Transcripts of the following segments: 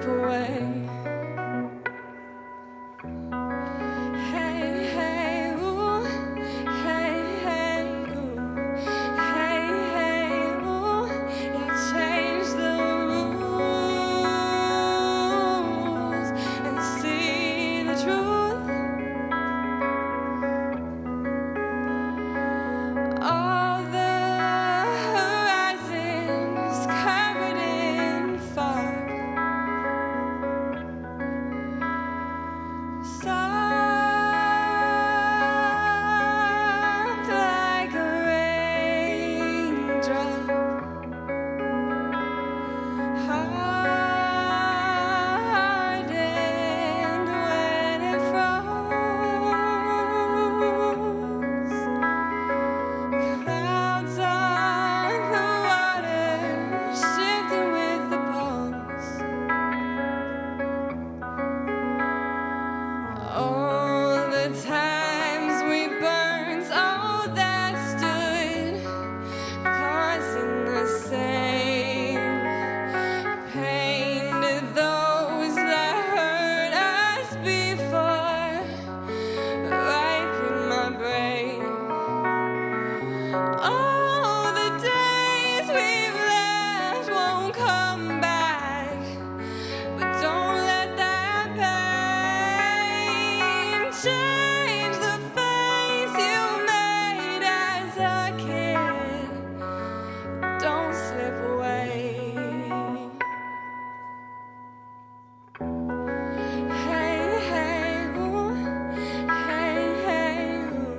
slip away. Hey, hey, ooh, hey, hey, ooh, hey, hey, ooh, you change the rules and see the truth. All the horizon is covered in fog. Soft like a raindrop, hardened when it froze. Clouds on the water, shifting with the pulse. All the times we burned, all that stood, causing the same pain to those that hurt us before, ripe in my brain. All the days we've left won't come back, but don't let that pain change the face you made as a kid. Don't slip away. Hey, hey, ooh, hey, hey, ooh,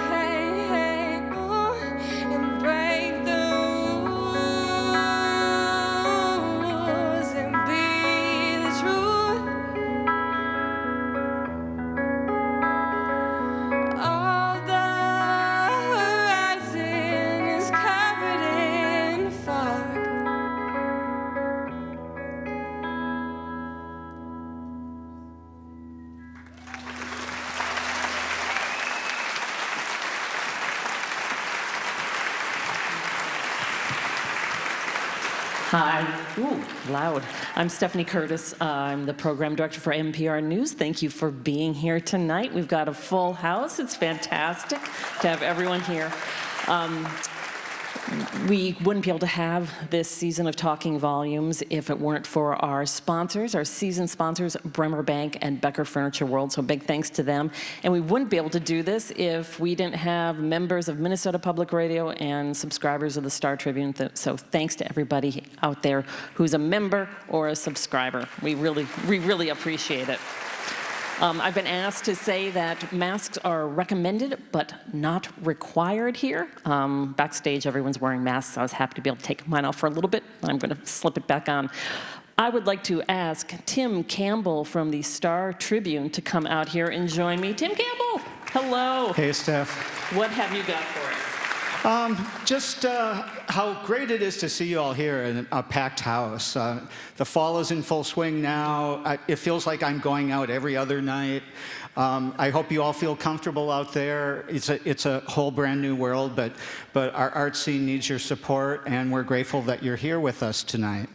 hey, hey, ooh, and break the rules and be the truth. All the horizon is covered in fog. Hi. Ooh, loud. I'm Stephanie Curtis. I'm the program director for NPR News. Thank you for being here tonight. We've got a full house. It's fantastic to have everyone here. We wouldn't be able to have this season of Talking Volumes if it weren't for our sponsors, our season sponsors, Bremer Bank and Becker Furniture World, so big thanks to them. And we wouldn't be able to do this if we didn't have members of Minnesota Public Radio and subscribers of the Star Tribune. So thanks to everybody out there who's a member or a subscriber. We really appreciate it. I've been asked to say that masks are recommended but not required here. Backstage, everyone's wearing masks. I was happy to be able to take mine off for a little bit. I'm going to slip it back on. I would like to ask Tim Campbell from the Star Tribune to come out here and join me. Tim Campbell, hello. Hey, Steph. What have you got for us? Just how great it is to see you all here in a packed house. The fall is in full swing now. It feels like I'm going out every other night. I hope you all feel comfortable out there. It's a whole brand new world, but our art scene needs your support, and we're grateful that you're here with us tonight.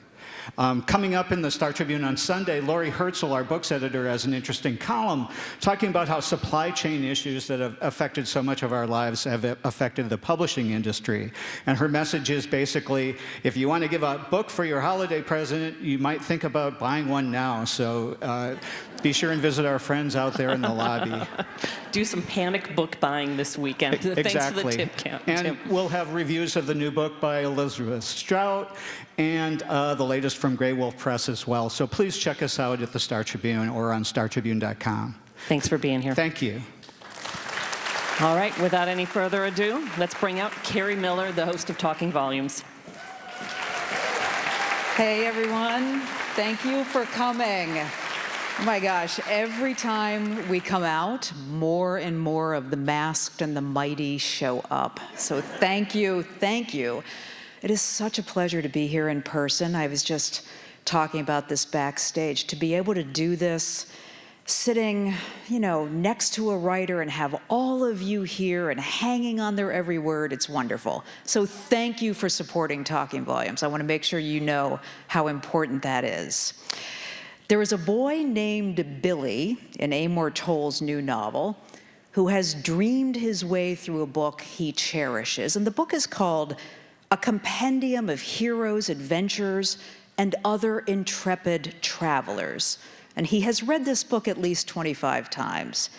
Coming up in the Star Tribune on Sunday, Lori Herzl, our books editor, has an interesting column talking about how supply chain issues that have affected so much of our lives have affected the publishing industry. And her message is basically, if you want to give a book for your holiday present, you might think about buying one now. So be sure and visit our friends out there in the lobby. Do some panic book buying this weekend. Exactly. Thanks for the tip, Tim. And we'll have reviews of the new book by Elizabeth Strout and the latest from Grey Wolf Press as well. So please check us out at the Star Tribune or on startribune.com. Thanks for being here. Thank you. All right, without any further ado, let's bring out Kerri Miller, the host of Talking Volumes. Hey, everyone. Thank you for coming. Oh my gosh, every time we come out, more and more of the masked and the mighty show up. So thank you, thank you. It is such a pleasure to be here in person. I was just talking about this backstage. To be able to do this sitting, next to a writer and have all of you here and hanging on their every word. It's wonderful. So thank you for supporting Talking Volumes. I want to make sure you know how important that is. There is a boy named Billy in Amor Towles' new novel who has dreamed his way through a book he cherishes. And the book is called A Compendium of Heroes, Adventures, and Other Intrepid Travelers. And he has read this book at least 25 times.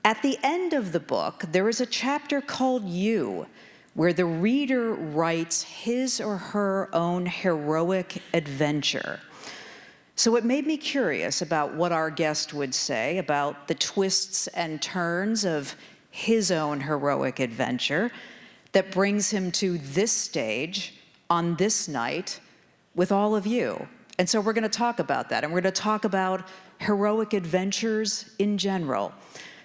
At the end of the book, there is a chapter called You, where the reader writes his or her own heroic adventure. So it made me curious about what our guest would say about the twists and turns of his own heroic adventure that brings him to this stage on this night with all of you. And so we're going to talk about that, and we're going to talk about heroic adventures in general.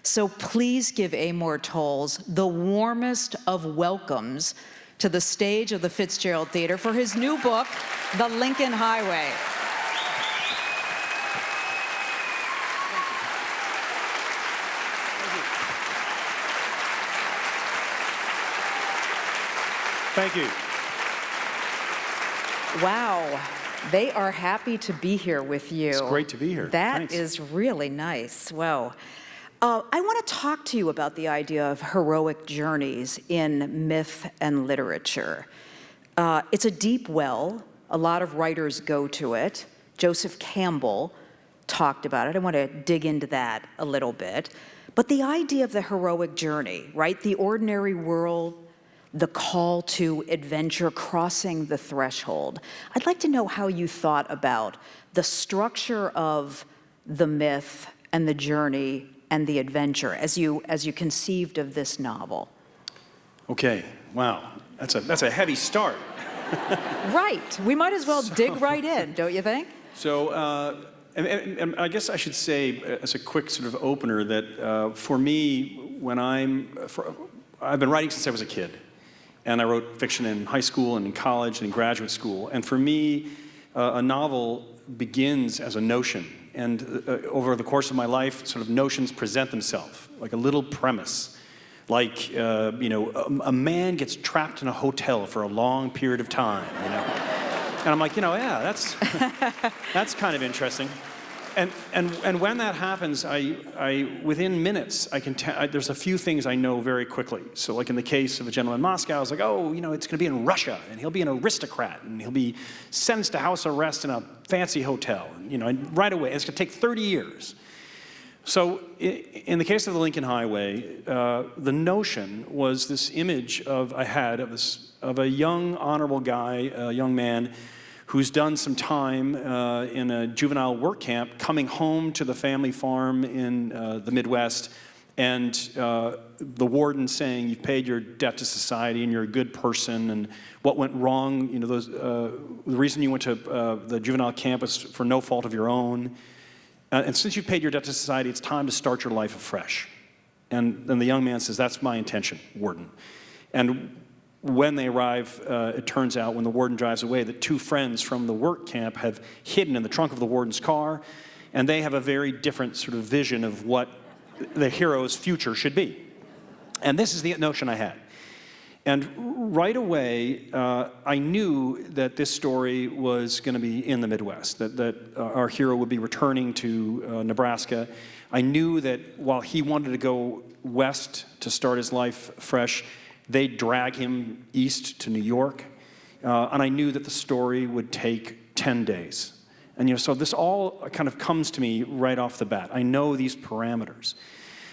So please give Amor Towles the warmest of welcomes to the stage of the Fitzgerald Theater for his new book, The Lincoln Highway. Thank you. Wow. They are happy to be here with you. It's great to be here. That Thanks. is really nice. Wow. I want to talk to you about the idea of heroic journeys in myth and literature. It's a deep well. A lot of writers go to it. Joseph Campbell talked about it. I want to dig into that a little bit. But the idea of the heroic journey, right? The ordinary world, the call to adventure, crossing the threshold. I'd like to know how you thought about the structure of the myth and the journey and the adventure as you conceived of this novel. Okay, wow, that's a heavy start. Right, we might as well dig right in, don't you think? So, and I guess I should say as a quick sort of opener that for me, when I've been writing since I was a kid. And I wrote fiction in high school and in college and in graduate school. And for me, a novel begins as a notion. And over the course of my life, sort of notions present themselves, like a little premise. Like, a man gets trapped in a hotel for a long period of time, And I'm like, yeah, that's kind of interesting. And when that happens, I within minutes, there's a few things I know very quickly. So like in the case of A Gentleman in Moscow, I was like, it's going to be in Russia, and he'll be an aristocrat, and he'll be sentenced to house arrest in a fancy hotel, and right away. It's going to take 30 years. So in the case of the Lincoln Highway, the notion was this image I had of a young, honorable guy, a young man, who's done some time in a juvenile work camp, coming home to the family farm in the Midwest, and the warden saying, you've paid your debt to society and you're a good person, and what went wrong, the reason you went to the juvenile camp was for no fault of your own, and since you've paid your debt to society, it's time to start your life afresh. And then the young man says, that's my intention, warden. And when they arrive, it turns out, when the warden drives away, that two friends from the work camp have hidden in the trunk of the warden's car, and they have a very different sort of vision of what the hero's future should be. And this is the notion I had. And right away, I knew that this story was going to be in the Midwest, that our hero would be returning to Nebraska. I knew that while he wanted to go west to start his life fresh, they'd drag him east to New York, and I knew that the story would take 10 days. And so this all kind of comes to me right off the bat. I know these parameters.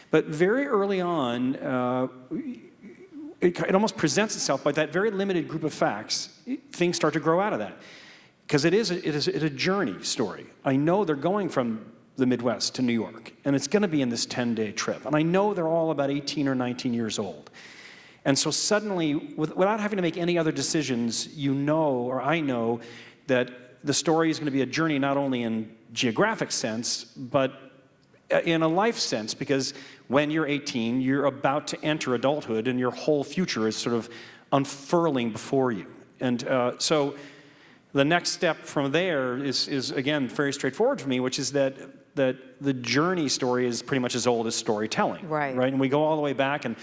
But very early on, it almost presents itself by that very limited group of facts. Things start to grow out of that. Because it is a journey story. I know they're going from the Midwest to New York, and it's going to be in this 10-day trip. And I know they're all about 18 or 19 years old. And so suddenly, without having to make any other decisions, or I know, that the story is going to be a journey not only in geographic sense, but in a life sense, because when you're 18, you're about to enter adulthood, and your whole future is sort of unfurling before you. And so the next step from there is again, very straightforward for me, which is that the journey story is pretty much as old as storytelling. Right. And we go all the way back, and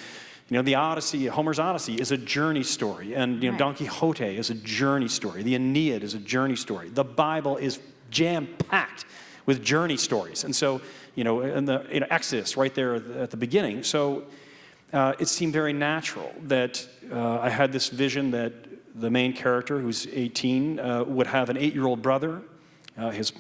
the Odyssey, Homer's Odyssey, is a journey story, and Don Quixote is a journey story. The Aeneid is a journey story. The Bible is jam-packed with journey stories, and so and the Exodus right there at the beginning. So it seemed very natural that I had this vision that the main character, who's 18, would have an 8-year-old brother. His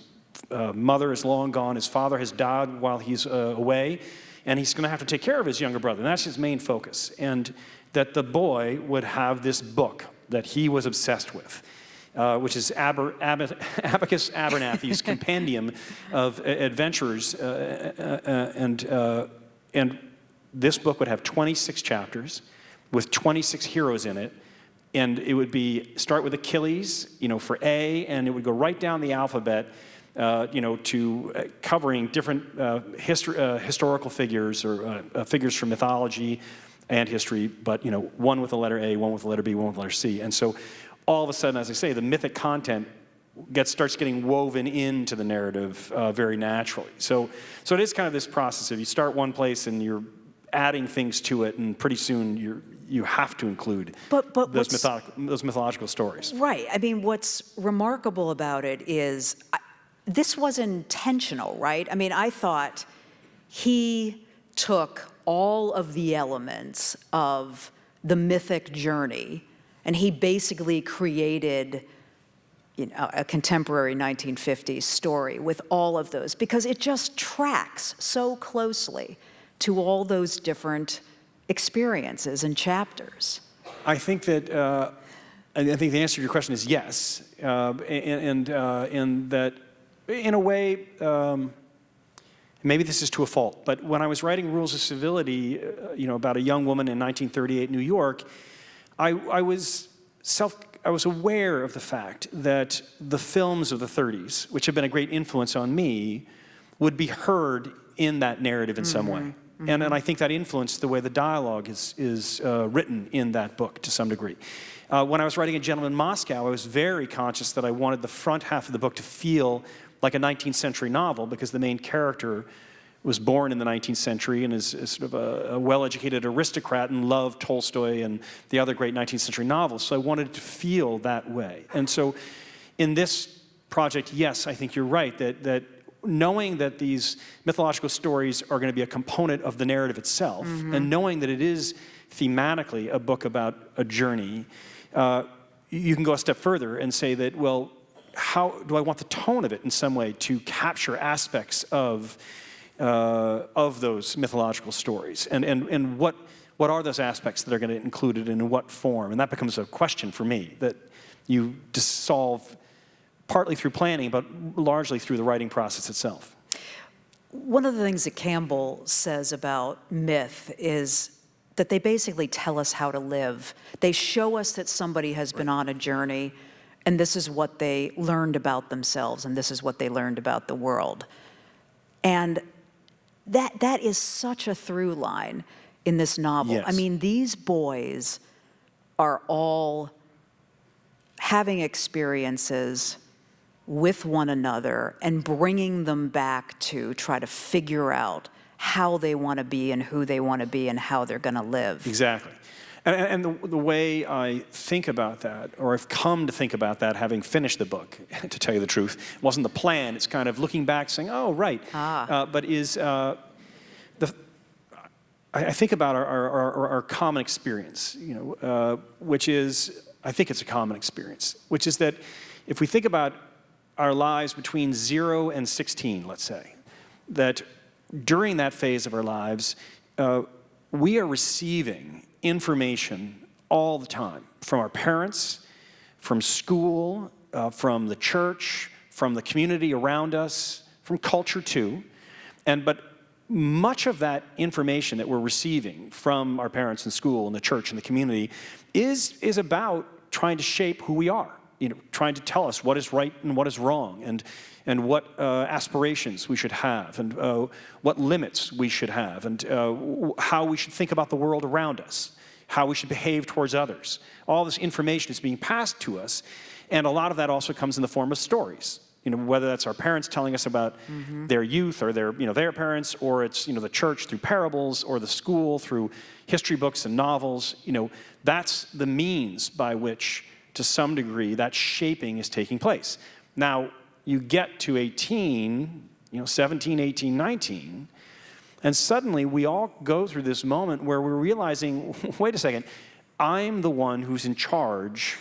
mother is long gone. His father has died while he's away. And he's going to have to take care of his younger brother. And that's his main focus. And that the boy would have this book that he was obsessed with, which is Abacus Abernathy's compendium of adventures. And this book would have 26 chapters with 26 heroes in it. And it would start with Achilles, for A, and it would go right down the alphabet, to covering different historical figures or figures from mythology and history, but one with the letter A, one with the letter B, one with the letter C. And so all of a sudden, as I say, the mythic content starts getting woven into the narrative very naturally. So it is kind of this process of you start one place and you're adding things to it, and pretty soon you have to include those mythological stories. Right. I mean, what's remarkable about it is this was intentional, right? I mean, I thought he took all of the elements of the mythic journey, and he basically created a contemporary 1950s story with all of those, because it just tracks so closely to all those different experiences and chapters. I think that I think the answer to your question is yes, and that in a way, maybe this is to a fault, but when I was writing Rules of Civility, about a young woman in 1938 New York, I was aware of the fact that the films of the 30s, which have been a great influence on me, would be heard in that narrative in some way. And I think that influenced the way the dialogue is written in that book to some degree. When I was writing A Gentleman in Moscow, I was very conscious that I wanted the front half of the book to feel like a 19th century novel, because the main character was born in the 19th century and is sort of a well-educated aristocrat and loved Tolstoy and the other great 19th century novels. So I wanted it to feel that way. And so in this project, yes, I think you're right, that knowing that these mythological stories are going to be a component of the narrative itself, and knowing that it is thematically a book about a journey, you can go a step further and say that, well, how do I want the tone of it in some way to capture aspects of those mythological stories? And what are those aspects that are going to include it, and in what form? And that becomes a question for me that you just solve partly through planning, but largely through the writing process itself. One of the things that Campbell says about myth is that they basically tell us how to live. They show us that somebody has been on a journey, and this is what they learned about themselves, and this is what they learned about the world. And that is such a through line in this novel. Yes. I mean, these boys are all having experiences with one another and bringing them back to try to figure out how they want to be and who they want to be and how they're going to live. Exactly. And the way I think about that, or I've come to think about that having finished the book, to tell you the truth, wasn't the plan. It's kind of looking back saying, oh, right. But I think about our common experience, which is, I think it's a common experience, which is that if we think about our lives between 0 and 16, let's say, that during that phase of our lives, we are receiving information all the time from our parents, from school, from the church, from the community around us, from culture too. But much of that information that we're receiving from our parents and school and the church and the community is about trying to shape who we are, trying to tell us what is right and what is wrong, and what aspirations we should have, and what limits we should have, and how we should think about the world around us, how we should behave towards others. All this information is being passed to us, and a lot of that also comes in the form of stories. whether that's our parents telling us about their youth or their parents, or it's, the church through parables, or the school through history books and novels. That's the means by which, to some degree, that shaping is taking place. Now, you get to 18, 17, 18, 19, and suddenly we all go through this moment where we're realizing, wait a second, I'm the one who's in charge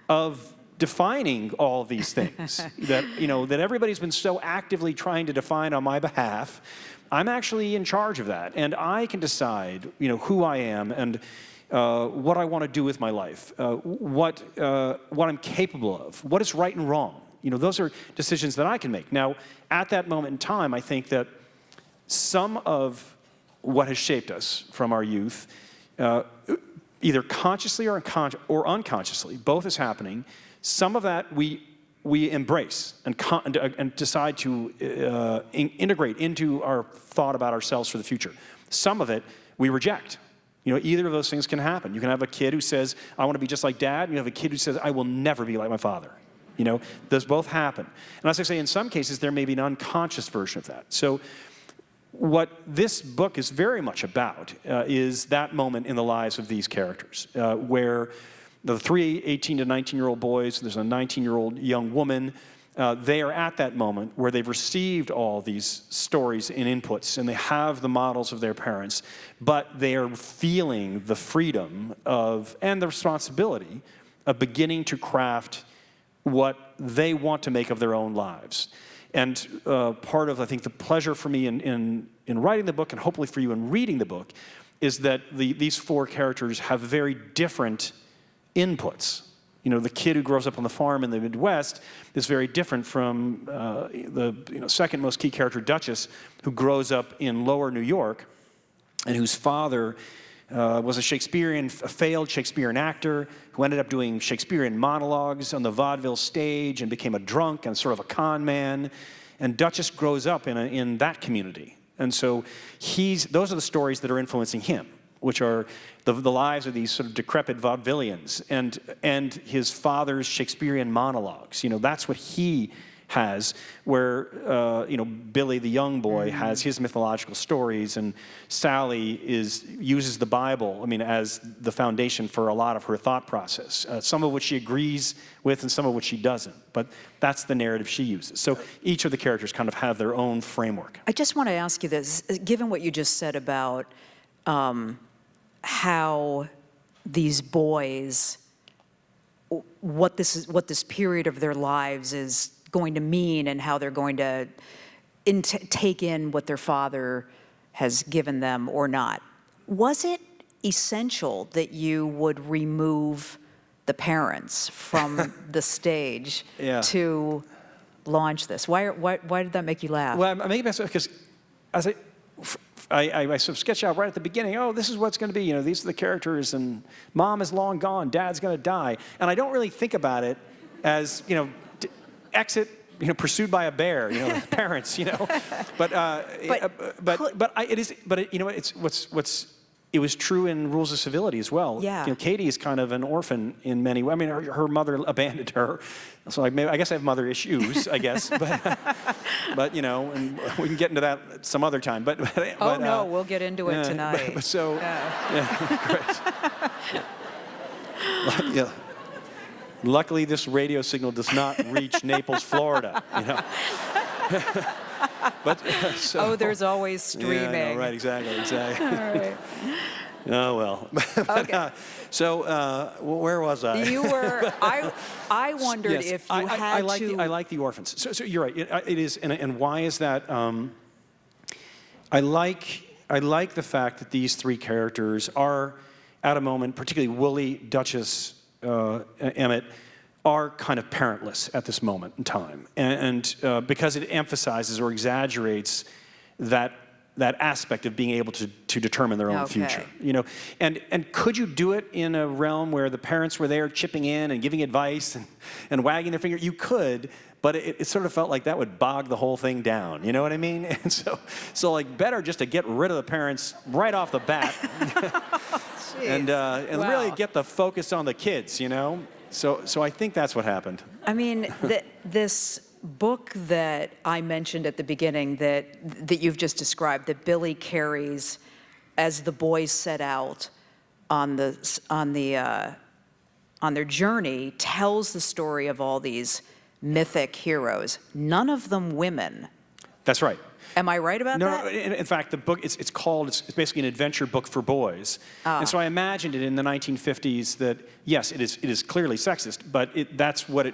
of defining all of these things that everybody's been so actively trying to define on my behalf. I'm actually in charge of that, and I can decide, who I am and what I want to do with my life, what I'm capable of, what is right and wrong. Those are decisions that I can make. Now, at that moment in time, I think that some of what has shaped us from our youth, either consciously or unconsciously, both is happening. Some of that we embrace and decide to integrate into our thought about ourselves for the future. Some of it we reject. Either of those things can happen. You can have a kid who says, I want to be just like Dad, and you have a kid who says, I will never be like my father. Those both happen. And as I say, in some cases, there may be an unconscious version of that. So what this book is very much about is that moment in the lives of these characters, where the 3 18 to 19-year-old boys, there's a 19-year-old young woman, they are at that moment where they've received all these stories and inputs, and they have the models of their parents, but they are feeling the freedom and the responsibility of beginning to craft what they want to make of their own lives. And part of, I think, the pleasure for me in writing the book, and hopefully for you in reading the book, is that these 4 characters have very different inputs. The kid who grows up on the farm in the Midwest is very different from the second most key character, Duchess, who grows up in lower New York and whose father was a failed Shakespearean actor who ended up doing Shakespearean monologues on the vaudeville stage and became a drunk and sort of a con man. And Duchess grows up in that community. And so those are the stories that are influencing him, which are the lives of these sort of decrepit vaudevillians and his father's Shakespearean monologues. That's what he has, where Billy the young boy has his mythological stories, and Sally uses the Bible, as the foundation for a lot of her thought process. Some of which she agrees with, and some of which she doesn't. But that's the narrative she uses. So each of the characters kind of have their own framework. I just want to ask you this, given what you just said about how these boys, what this period of their lives is going to mean, and how they're going to take in what their father has given them or not. Was it essential that you would remove the parents from the stage to launch this? Why did that make you laugh? Well, I make it because as I sort of sketch out right at the beginning, this is what's going to be, these are the characters, and Mom is long gone, Dad's going to die. And I don't really think about it as, exit, pursued by a bear, parents, it was true in Rules of Civility as well. Yeah. Katie is kind of an orphan in many ways. Her mother abandoned her, so I guess I have mother issues, I guess. But and we can get into that some other time. But no, we'll get into it tonight. Great. Yeah. Luckily, this radio signal does not reach Naples, Florida. There's always streaming. Yeah, right, exactly. All right. Oh, well. Okay. Where was I? You were, I wondered if you had to... I like the orphans. So you're right, it is, and why is that? I like the fact that these 3 characters are, at a moment, particularly Wooly, Duchess, Emmett, are kind of parentless at this moment in time, and because it emphasizes or exaggerates that aspect of being able to determine their own future, and could you do it in a realm where the parents were there chipping in and giving advice and wagging their finger? You could, but it sort of felt like that would bog the whole thing down. You know what I mean? And so like better just to get rid of the parents right off the bat, and really get the focus on the kids. So I think that's what happened. This book that I mentioned at the beginning that you've just described, that Billy carries as the boys set out on their journey, tells the story of all these mythic heroes, none of them women. That's right. Am I right about that? No, in fact, the book, it's basically an adventure book for boys. And so I imagined it in the 1950s that, yes, it is clearly sexist, but that's what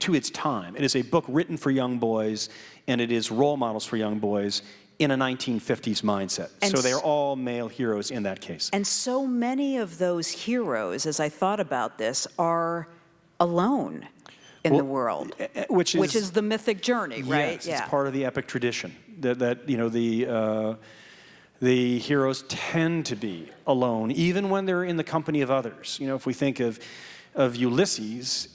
to its time. It is a book written for young boys, and it is role models for young boys in a 1950s mindset. And so they're all male heroes in that case. And so many of those heroes, as I thought about this, are alone in the world, which is the mythic journey, right? Yes, it's part of the epic tradition that the heroes tend to be alone, even when they're in the company of others. If we think of Ulysses,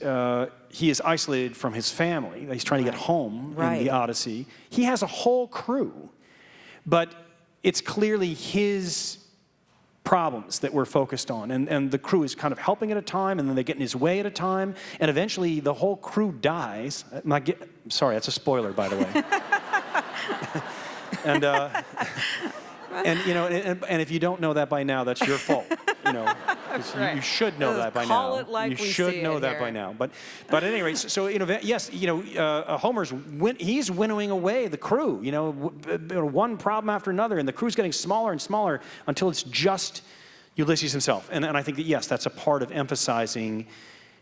he is isolated from his family. He's trying to get home in the Odyssey. He has a whole crew, but it's clearly his problems that we're focused on, and the crew is kind of helping at a time, and then they get in his way at a time, and eventually the whole crew dies. Sorry, that's a spoiler, by the way. and if you don't know that by now, that's your fault. You should know that by now. Call it like you we should see know it that here. by now. But at any rate, so yes, Homer's he's winnowing away the crew. One problem after another, and the crew's getting smaller and smaller until it's just Ulysses himself. And I think that yes, that's a part of emphasizing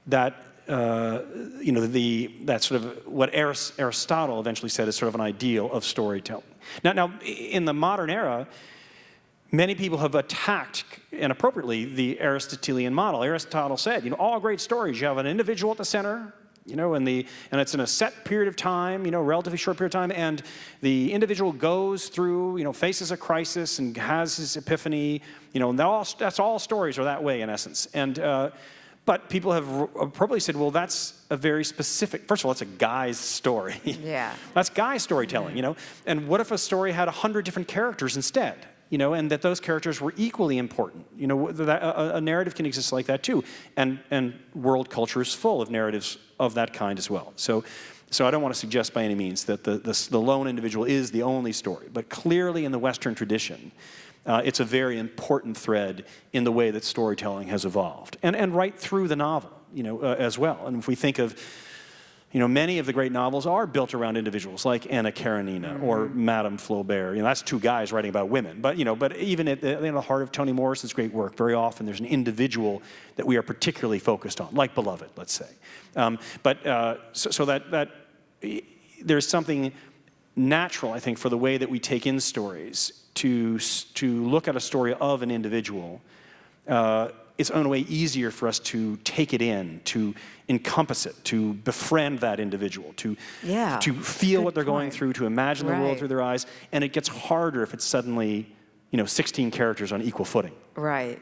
that. That sort of what Aristotle eventually said is sort of an ideal of storytelling. Now, in the modern era, many people have attacked, and appropriately, the Aristotelian model. Aristotle said, all great stories, you have an individual at the center, and it's in a set period of time, relatively short period of time, and the individual goes through, faces a crisis and has his epiphany, and that's all stories are that way in essence. But people have appropriately said, well, that's a very specific, first of all, it's a guy's story. Yeah. That's guy storytelling, And what if a story had 100 different characters instead? And that those characters were equally important. A narrative can exist like that too. And world culture is full of narratives of that kind as well. So I don't want to suggest by any means that the lone individual is the only story. But clearly in the Western tradition, it's a very important thread in the way that storytelling has evolved. And right through the novel, as well. And if we think of, many of the great novels are built around individuals like Anna Karenina or Madame Flaubert. That's two guys writing about women. But, but even at the heart of Toni Morrison's great work, very often there's an individual that we are particularly focused on, like Beloved, let's say. So that there's something natural, I think, for the way that we take in stories to look at a story of an individual. It's in a way easier for us to take it in, to encompass it, to befriend that individual, to feel what they're going through, to imagine the world through their eyes, and it gets harder if it's suddenly, 16 characters on equal footing. Right.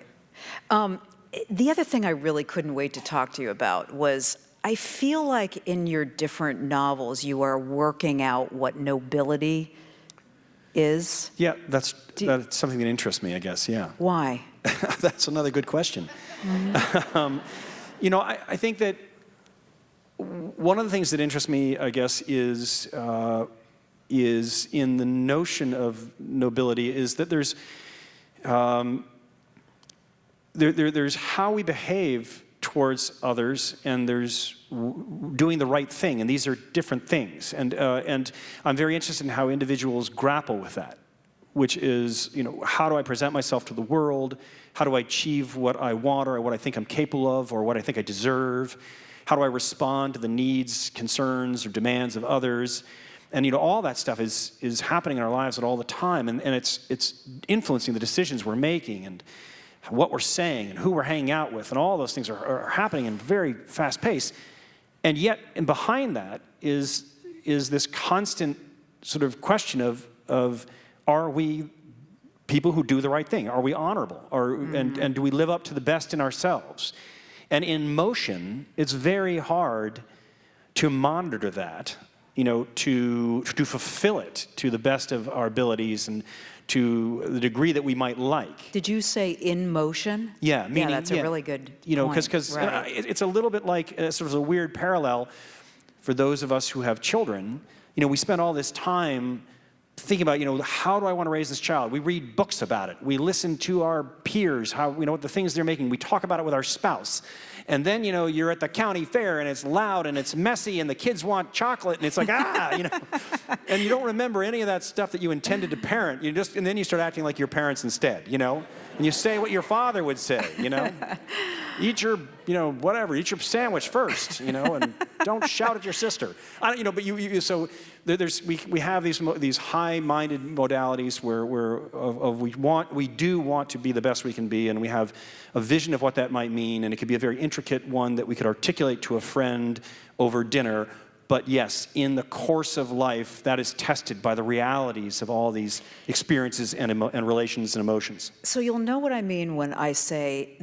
The other thing I really couldn't wait to talk to you about was, I feel like in your different novels, you are working out what nobility is. Yeah, that's something that interests me, I guess, yeah. Why? That's another good question. I think that one of the things that interests me, I guess, is in the notion of nobility is that there's how we behave towards others, and there's doing the right thing, and these are different things. And I'm very interested in how individuals grapple with that, which is, how do I present myself to the world? How do I achieve what I want or what I think I'm capable of or what I think I deserve? How do I respond to the needs, concerns, or demands of others? And all that stuff is happening in our lives all the time, and it's influencing the decisions we're making and what we're saying and who we're hanging out with, and all those things are happening in very fast pace. And yet, and behind that is this constant sort of question of are we people who do the right thing? Are we honorable? And do we live up to the best in ourselves? And in motion, it's very hard to monitor that, to fulfill it to the best of our abilities and to the degree that we might like. Did you say in motion? Yeah, meaning that's a really good because right. it's a little bit like sort of a weird parallel for those of us who have children, we spend all this time thinking about, how do I want to raise this child? We read books about it. We listen to our peers, how, what the things they're making. We talk about it with our spouse. And then, you're at the county fair and it's loud and it's messy and the kids want chocolate and it's like, and you don't remember any of that stuff that you intended to parent. And then you start acting like your parents instead, And you say what your father would say, Eat your, whatever, eat your sandwich first, and don't shout at your sister. But so we have these high-minded modalities where we do want to be the best we can be, and we have a vision of what that might mean, and it could be a very intricate one that we could articulate to a friend over dinner. But yes, in the course of life, that is tested by the realities of all these experiences and relations and emotions. So you'll know what I mean when I say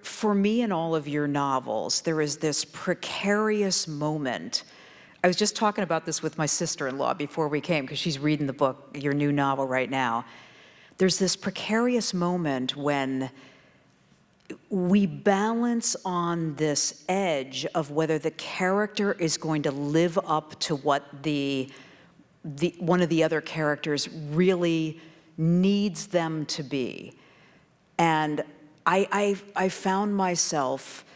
for me in all of your novels, there is this precarious moment. I was just talking about this with my sister-in-law before we came, because she's reading the book, your new novel right now. There's this precarious moment when we balance on this edge of whether the character is going to live up to what one of the other characters really needs them to be. And I found myself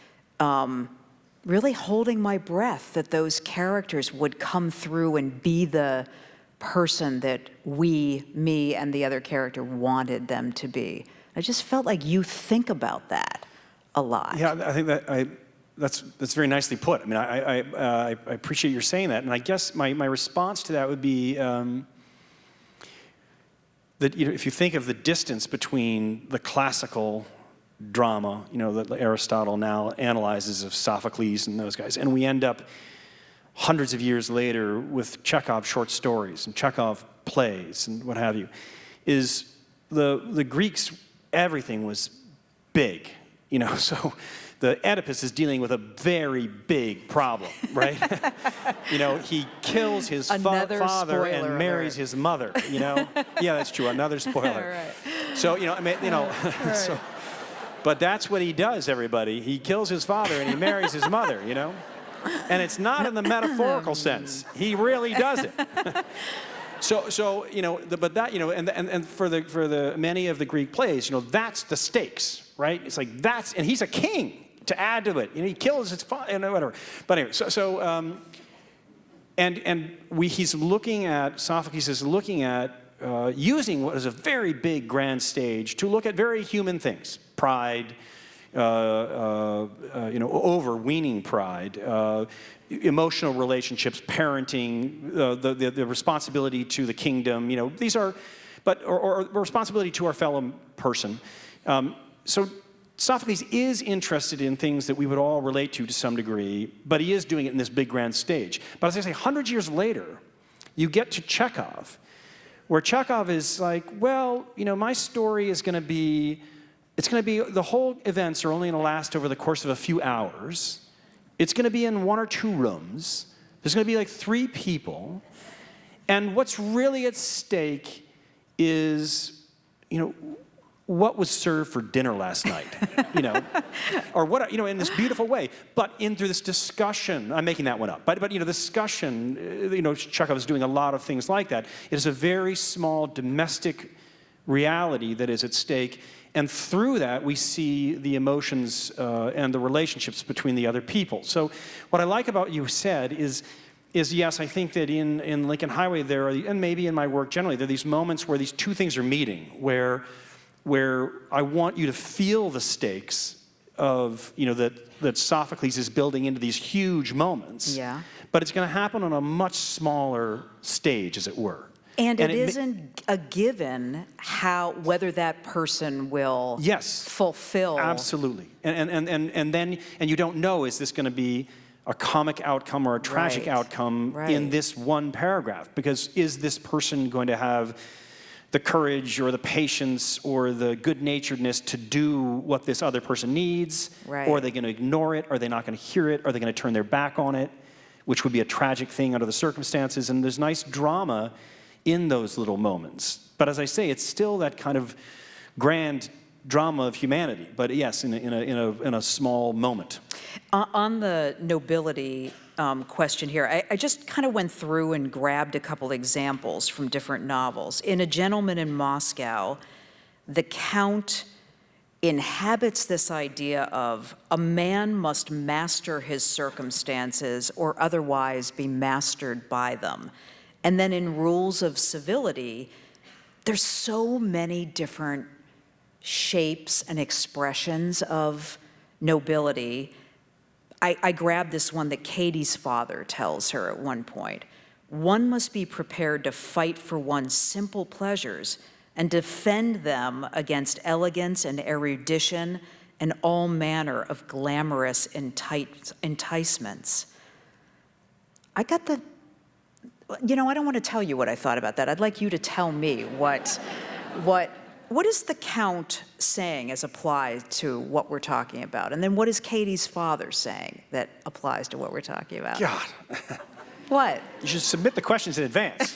really holding my breath that those characters would come through and be the person that me and the other character wanted them to be. I just felt like you think about that a lot. Yeah, I think that's very nicely put. I mean, I appreciate your saying that, and I guess my response to that would be that if you think of the distance between the classical drama, that Aristotle now analyzes of Sophocles and those guys, and we end up hundreds of years later with Chekhov short stories and Chekhov plays and what have you, is the Greeks. Everything was big, so the Oedipus is dealing with a very big problem, right? He kills his father and marries his mother, Yeah, that's true, another spoiler. Right. So, right. So, but that's what he does, everybody. He kills his father and he marries his mother, And it's not in the metaphorical sense. He really does it. So but that and for the many of the Greek plays, that's the stakes, right? It's like and he's a king to add to it. He kills his father and whatever. But anyway, he's looking at Sophocles is looking at using what is a very big grand stage to look at very human things, pride, overweening pride. Emotional relationships, parenting, the responsibility to the kingdom, these are, or responsibility to our fellow person. So Sophocles is interested in things that we would all relate to some degree, but he is doing it in this big grand stage. But as I say, 100 years later, you get to Chekhov, where Chekhov is like, well, my story is going to be, the whole events are only going to last over the course of a few hours. It's going to be in 1 or 2 rooms. There's going to be like 3 people. And what's really at stake is, what was served for dinner last night, or what, in this beautiful way. But through this discussion, I'm making that one up. But discussion, Chekhov is doing a lot of things like that. It is a very small domestic reality that is at stake. And through that, we see the emotions and the relationships between the other people. So what I like about what you said is yes, I think that in Lincoln Highway there are, and maybe in my work generally, there are these moments where these 2 things are meeting, where I want you to feel the stakes of, that Sophocles is building into these huge moments. Yeah. But it's going to happen on a much smaller stage, as it were. And it isn't a given whether that person will fulfill. Absolutely. And then you don't know, is this going to be a comic outcome or a tragic outcome in this one paragraph? Because is this person going to have the courage or the patience or the good-naturedness to do what this other person needs? Right. Or are they going to ignore it? Are they not going to hear it? Are they going to turn their back on it? Which would be a tragic thing under the circumstances. And there's nice drama in those little moments. But as I say, it's still that kind of grand drama of humanity, but yes, in a small moment. On the nobility question here. I just kind of went through and grabbed a couple examples from different novels. In A Gentleman in Moscow, the Count inhabits this idea of a man must master his circumstances or otherwise be mastered by them. And then in Rules of Civility, there's so many different shapes and expressions of nobility. I grabbed this one that Katie's father tells her at one point. One must be prepared to fight for one's simple pleasures and defend them against elegance and erudition and all manner of glamorous enticements. I got the, I don't want to tell you what I thought about that. I'd like you to tell me what is the Count saying as applied to what we're talking about? And then what is Katie's father saying that applies to what we're talking about? God. What? You should submit the questions in advance.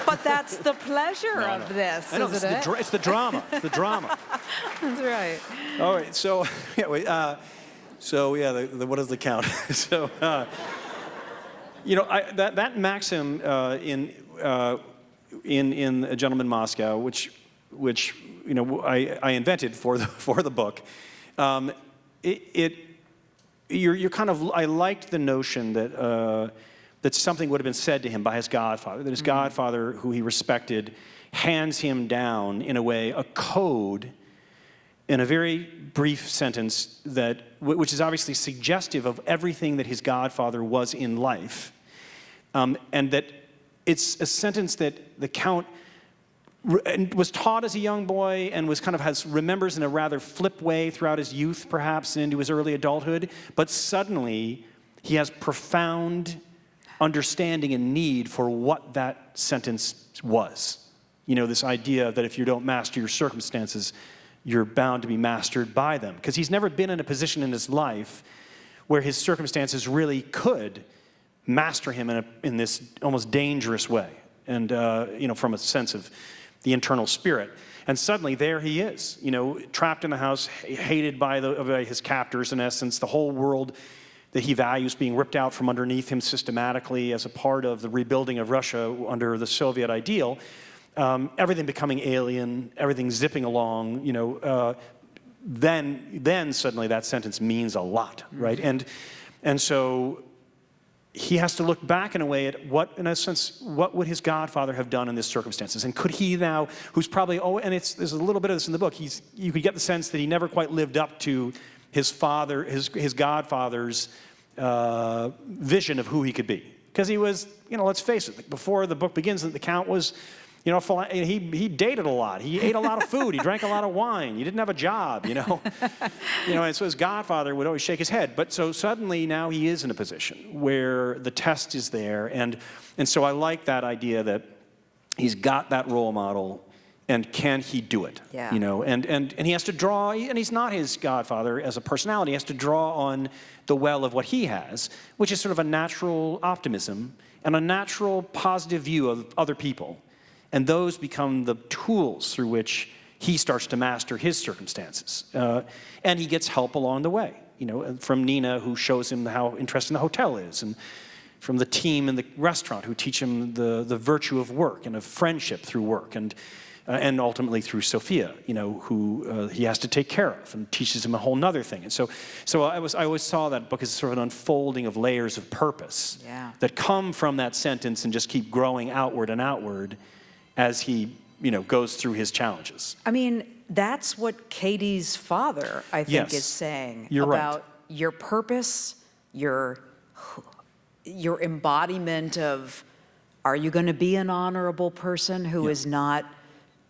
But that's the pleasure of this, isn't it? It's the drama. It's the drama. That's right. All right. So, what is the Count? That maxim in A Gentleman in Moscow, which I invented for the book. You're kind of, I liked the notion that something would have been said to him by his godfather, that his godfather, who he respected, hands him down, in a way, a code in a very brief sentence which is obviously suggestive of everything that his godfather was in life, and that it's a sentence that the Count was taught as a young boy and remembers in a rather flip way throughout his youth, perhaps, and into his early adulthood, but suddenly he has profound understanding and need for what that sentence was. This idea that if you don't master your circumstances, you're bound to be mastered by them. Because he's never been in a position in his life where his circumstances really could master him in this almost dangerous way, and from a sense of the internal spirit. And suddenly there he is, trapped in the house, hated by his captors, in essence, the whole world that he values being ripped out from underneath him systematically as a part of the rebuilding of Russia under the Soviet ideal. Everything becoming alien, everything zipping along, then suddenly that sentence means a lot, right? And so he has to look back in a way at what would his godfather have done in these circumstances? And could he now, who's probably, there's a little bit of this in the book, you could get the sense that he never quite lived up to his godfather's vision of who he could be. Because he was, let's face it, before the book begins, the Count was, he dated a lot. He ate a lot of food. He drank a lot of wine. He didn't have a job, and so his godfather would always shake his head. But so suddenly now he is in a position where the test is there. And so I like that idea that he's got that role model. And can he do it? Yeah. And he has to draw, and he's not his godfather as a personality. He has to draw on the well of what he has, which is sort of a natural optimism and a natural positive view of other people. And those become the tools through which he starts to master his circumstances. And he gets help along the way, from Nina, who shows him how interesting the hotel is, and from the team in the restaurant who teach him the virtue of work and of friendship through work, and ultimately through Sophia, who he has to take care of and teaches him a whole nother thing. And so I always saw that book as sort of an unfolding of layers of purpose that come from that sentence and just keep growing outward and outward as he, goes through his challenges. I mean, that's what Katie's father, I think, is saying about your purpose, your embodiment of, are you going to be an honorable person who is not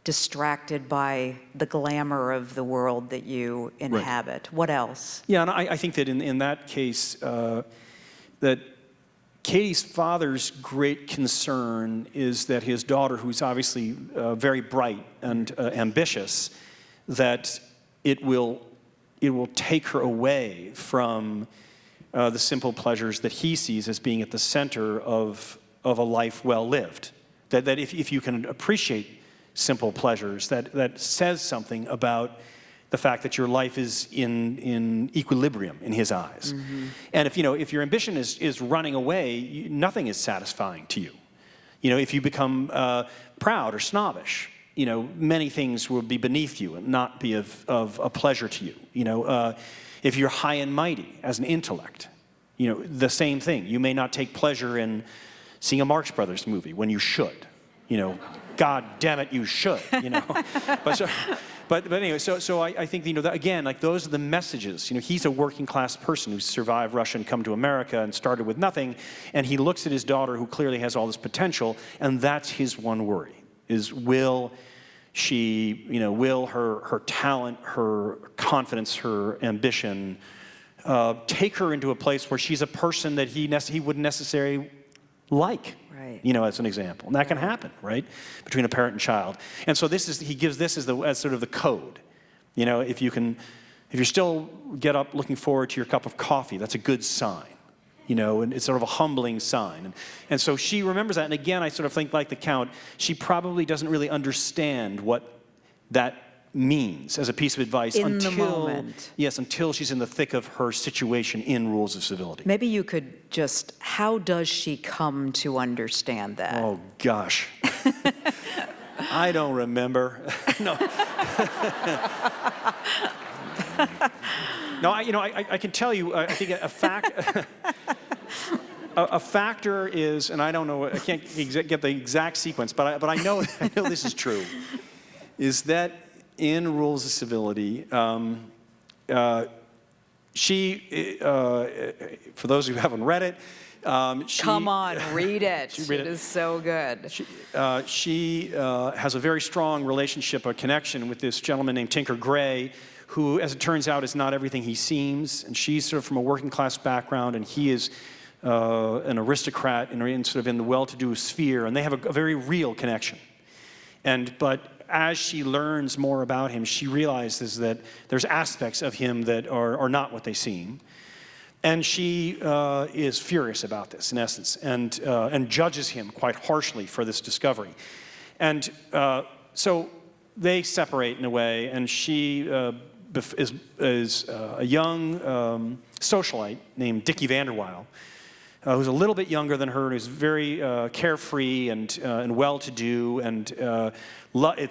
distracted by the glamour of the world that you inhabit? Right. What else? Yeah, and I think that in that case, that Katie's father's great concern is that his daughter, who's obviously very bright and ambitious, that it will take her away from the simple pleasures that he sees as being at the center of a life well lived. That if you can appreciate simple pleasures, that says something about the fact that your life is in equilibrium in his eyes. And if your ambition is running away, nothing is satisfying to you. If you become proud or snobbish, many things will be beneath you and not be of a pleasure to you. If you're high and mighty as an intellect, the same thing. You may not take pleasure in seeing a Marx Brothers movie when you should. God damn it, you should. But anyway, so I think that, again, like those are the messages. He's a working class person who survived Russia and come to America and started with nothing, and he looks at his daughter who clearly has all this potential, and that's his one worry: is will she, will her talent, her confidence, her ambition take her into a place where she's a person that he wouldn't necessarily like. Right. As an example. And that can happen, right? Between a parent and child. And so he gives this as sort of the code. If you still get up looking forward to your cup of coffee, that's a good sign. And it's sort of a humbling sign. And so she remembers that. And again, I sort of think, like the Count, she probably doesn't really understand what that means as a piece of advice the moment. Yes, until she's in the thick of her situation in Rules of Civility. Maybe you could just, how does she come to understand that? Oh, gosh. I don't remember. No. No, I can tell you, I think a factor is, and I don't know, I can't get the exact sequence, but I know this is true, is that in Rules of Civility, she, for those who haven't read it, Come on, read it. Read it is so good. She has a very strong relationship, a connection with this gentleman named Tinker Gray, who, as it turns out, is not everything he seems. And she's sort of from a working class background, and he is an aristocrat in sort of in the well-to-do sphere, and they have a very real connection. But as she learns more about him, she realizes that there's aspects of him that are not what they seem. And she is furious about this, in essence, and judges him quite harshly for this discovery. And so they separate in a way, and she is a young socialite named Dickie Vanderweil, who's a little bit younger than her, and who's very carefree and well-to-do, and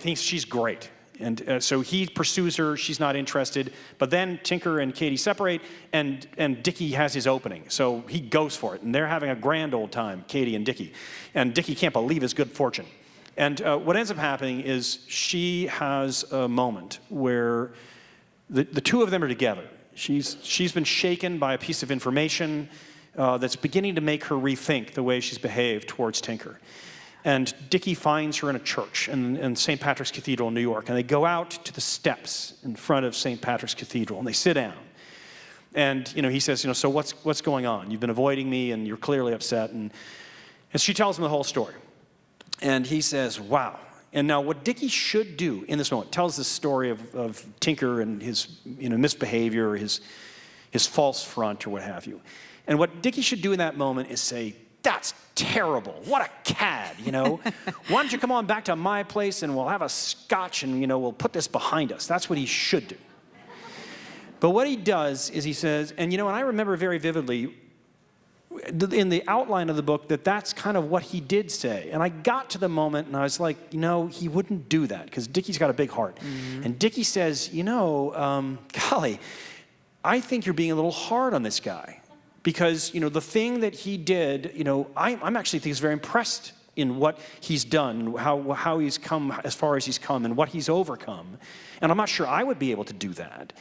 thinks she's great. And so he pursues her, she's not interested, but then Tinker and Katie separate, and Dickie has his opening. So he goes for it, and they're having a grand old time, Katie and Dickie. And Dickie can't believe his good fortune. And what ends up happening is she has a moment where the two of them are together. She's been shaken by a piece of information that's beginning to make her rethink the way she's behaved towards Tinker. And Dickie finds her in a church in St. Patrick's Cathedral in New York. And they go out to the steps in front of St. Patrick's Cathedral, and they sit down. And he says, so what's going on? You've been avoiding me, and you're clearly upset. And she tells him the whole story. And he says, wow. And now what Dickie should do in this moment, tells the story of Tinker and his misbehavior, his false front, or what have you. And what Dickie should do in that moment is say, that's terrible. What a cad, Why don't you come on back to my place and we'll have a scotch and, we'll put this behind us. That's what he should do. But what he does is he says, and I remember very vividly in the outline of the book that's kind of what he did say. And I got to the moment and I was like, he wouldn't do that because Dickie's got a big heart. Mm-hmm. And Dickie says, golly, I think you're being a little hard on this guy. Because, the thing that he did, I'm actually think he's very impressed in what he's done, how he's come as far as he's come and what he's overcome. And I'm not sure I would be able to do that.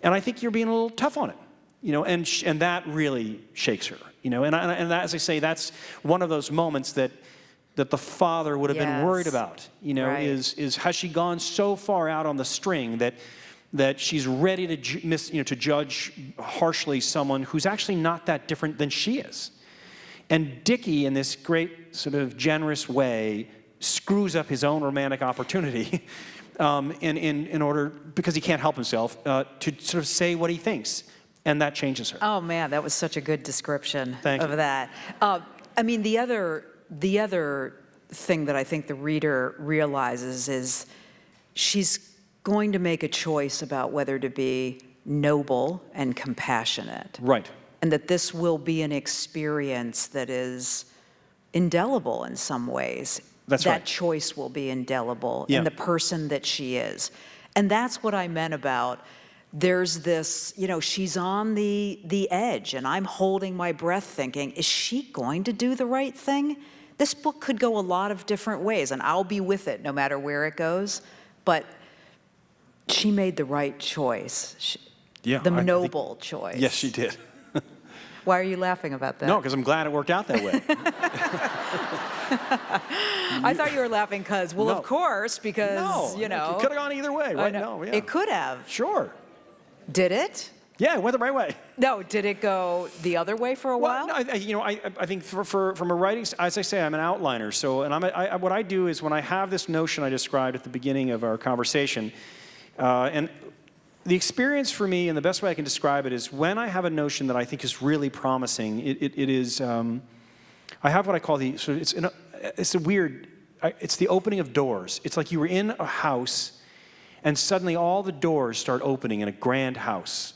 And I think you're being a little tough on it, and that really shakes her, And that, as I say, that's one of those moments that the father would have been worried about, right. is has she gone so far out on the string that she's ready to judge harshly someone who's actually not that different than she is. And Dickie, in this great sort of generous way, screws up his own romantic opportunity in order, because he can't help himself, to sort of say what he thinks. And that changes her. Oh man, that was such a good description Thank of you. that. The other thing that I think the reader realizes is she's going to make a choice about whether to be noble and compassionate. Right. And that this will be an experience that is indelible in some ways. That's that right. choice will be indelible Yeah. in the person that she is. And that's what I meant about there's this, she's on the edge, and I'm holding my breath thinking, is she going to do the right thing? This book could go a lot of different ways, and I'll be with it no matter where it goes. But she made the right choice. Yeah, the I think- noble choice. Yes, she did. Why are you laughing about that? No, because I'm glad it worked out that way. I thought you were laughing because, well, No. of course, because, No, it could have gone either way, I right? know. No, yeah. It could have. Sure. Did it? Yeah, it went the right way. No, did it go the other way for a while? Well, no, I think from a writing, as I say, I'm an outliner. So, and what I do is when I have this notion I described at the beginning of our conversation, and the experience for me, and the best way I can describe it, is when I have a notion that I think is really promising. It is. I have what I call the sort of. It's a weird. It's the opening of doors. It's like you were in a house, and suddenly all the doors start opening in a grand house,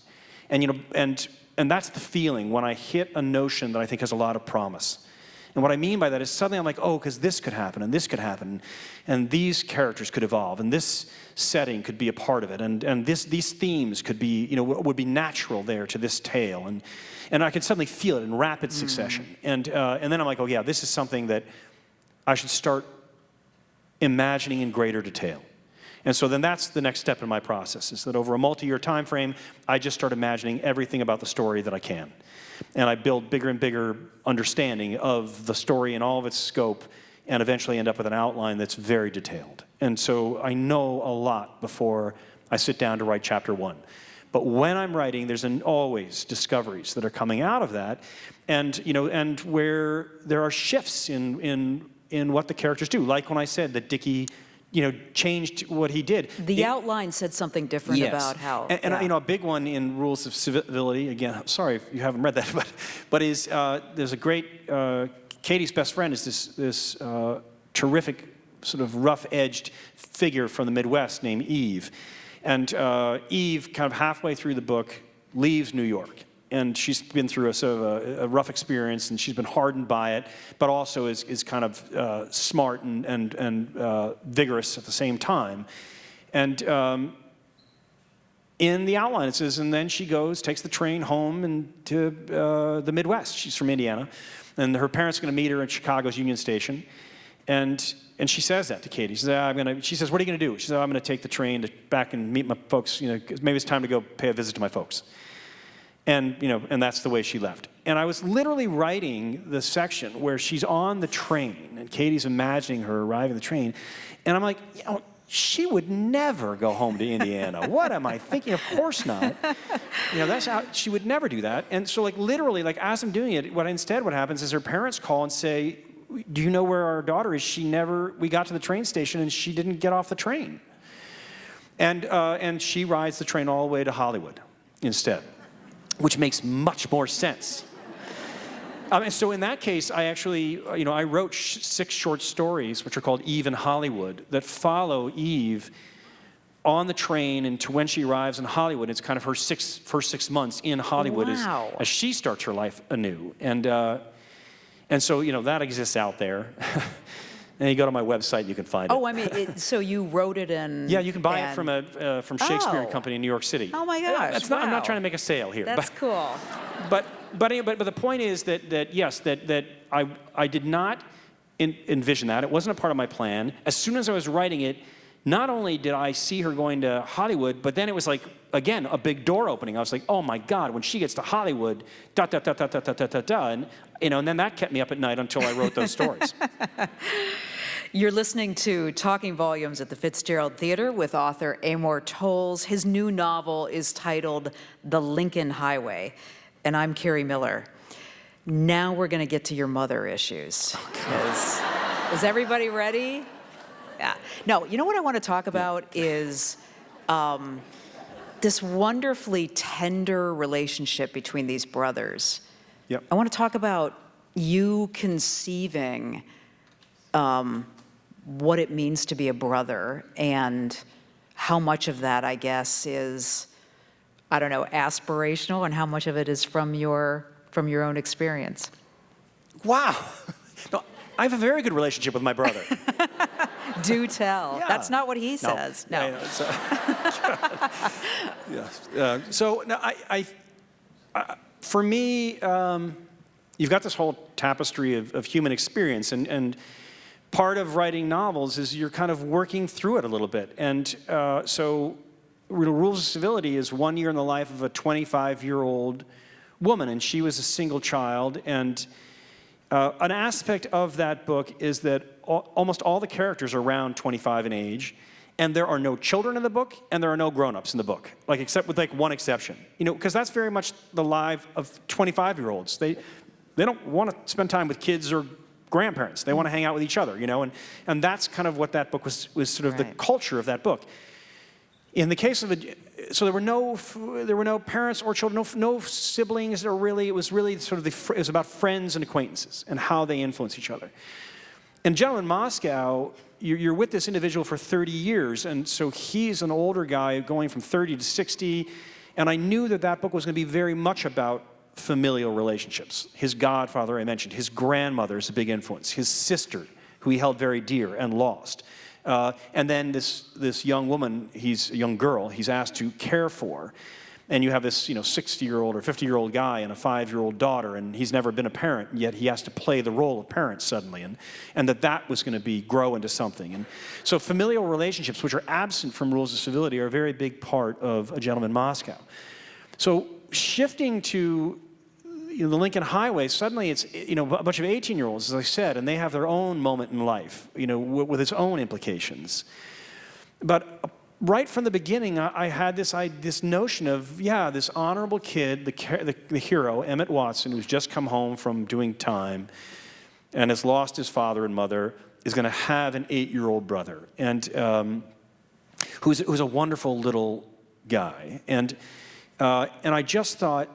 and and that's the feeling when I hit a notion that I think has a lot of promise. And what I mean by that is suddenly I'm like, oh, because this could happen, and this could happen, and these characters could evolve, and this setting could be a part of it, and these themes could be, would be natural there to this tale, and I could suddenly feel it in rapid succession, and then I'm like, oh yeah, this is something that I should start imagining in greater detail. And so then that's the next step in my process, is that over a multi-year time frame, I just start imagining everything about the story that I can. And I build bigger and bigger understanding of the story and all of its scope, and eventually end up with an outline that's very detailed. And so I know a lot before I sit down to write chapter 1. But when I'm writing, there's always discoveries that are coming out of that, and and where there are shifts in what the characters do. Like when I said that Dickie, changed what he did. The outline said something different about how. And a big one in Rules of Civility, again, I'm sorry if you haven't read that, but is there's a great, Katie's best friend is this terrific sort of rough-edged figure from the Midwest named Eve. And Eve, kind of halfway through the book, leaves New York. And she's been through a sort of a rough experience, and she's been hardened by it, but also is kind of smart and vigorous at the same time. And in the outline it says, and then she takes the train home and to the Midwest. She's from Indiana, and her parents are going to meet her at Chicago's Union Station. And she says that to Katie. She says, what are you going to do? She says, I'm going to take the train back and meet my folks. 'Cause maybe it's time to go pay a visit to my folks. And that's the way she left. And I was literally writing the section where she's on the train, and Katie's imagining her arriving on the train, and I'm like, she would never go home to Indiana. What am I thinking? Of course not. That's how she would never do that. And so, literally, as I'm doing it, what happens is her parents call and say, do you know where our daughter is? We got to the train station and she didn't get off the train. And she rides the train all the way to Hollywood instead, which makes much more sense. And so in that case, I actually, I wrote 6 short stories, which are called Eve in Hollywood, that follow Eve on the train and to when she arrives in Hollywood. It's kind of her first 6 months in Hollywood as she starts her life anew. And so, that exists out there. And you go to my website, you can find it. Oh, I mean, so you wrote it in... Yeah, you can buy it from Shakespeare and Company in New York City. Oh my gosh! I'm not trying to make a sale here. That's cool. But the point is that yes, I did not envision that. It wasn't a part of my plan. As soon as I was writing it, not only did I see her going to Hollywood, but then it was like, again, a big door opening. I was like, oh my God, when she gets to Hollywood, da da da da da da da da, and then that kept me up at night until I wrote those stories. You're listening to Talking Volumes at the Fitzgerald Theater with author Amor Towles. His new novel is titled The Lincoln Highway, and I'm Kerri Miller. Now we're going to get to your mother issues. Is everybody ready? Yeah. No, you know what I want to talk about is this wonderfully tender relationship between these brothers. Yep. I want to talk about you conceiving what it means to be a brother and how much of that, I guess, is, I don't know, aspirational, and how much of it is from your own experience? Wow. No, I have a very good relationship with my brother. Do tell. Yeah. That's not what he says. No. Yeah, so no, for me, you've got this whole tapestry of human experience, and part of writing novels is you're kind of working through it a little bit. And so Rules of Civility is 1 year in the life of a 25-year-old woman, and she was a single child. And an aspect of that book is that almost all the characters are around 25 in age, and there are no children in the book, and there are no grown-ups in the book, like except with like one exception. You know, because that's very much the life of 25-year-olds. They don't want to spend time with kids or grandparents. They want to hang out with each other, you know, and that's kind of what that book was sort of the culture of that book. In the case of so there were no parents or children, no siblings, or really, it was really sort of it was about friends and acquaintances and how they influence each other. In Gentleman in Moscow, you're with this individual for 30 years, and so he's an older guy going from 30 to 60, and I knew that that book was going to be very much about familial relationships. His godfather, I mentioned, his grandmother is a big influence, his sister, who he held very dear and lost. And then this young woman, he's a young girl, he's asked to care for. And you have this 60-year-old or 50-year-old guy and a 5-year-old daughter, and he's never been a parent, and yet he has to play the role of parent suddenly, and that was going to grow into something. And so familial relationships, which are absent from Rules of Civility, are a very big part of A Gentleman in Moscow. So shifting to the Lincoln Highway, suddenly it's a bunch of 18-year-olds, as I said, and they have their own moment in life, with its own implications. But right from the beginning, I had this notion of, this honorable kid, the hero, Emmett Watson, who's just come home from doing time and has lost his father and mother, is going to have an 8-year-old brother, and who's a wonderful little guy. And I just thought,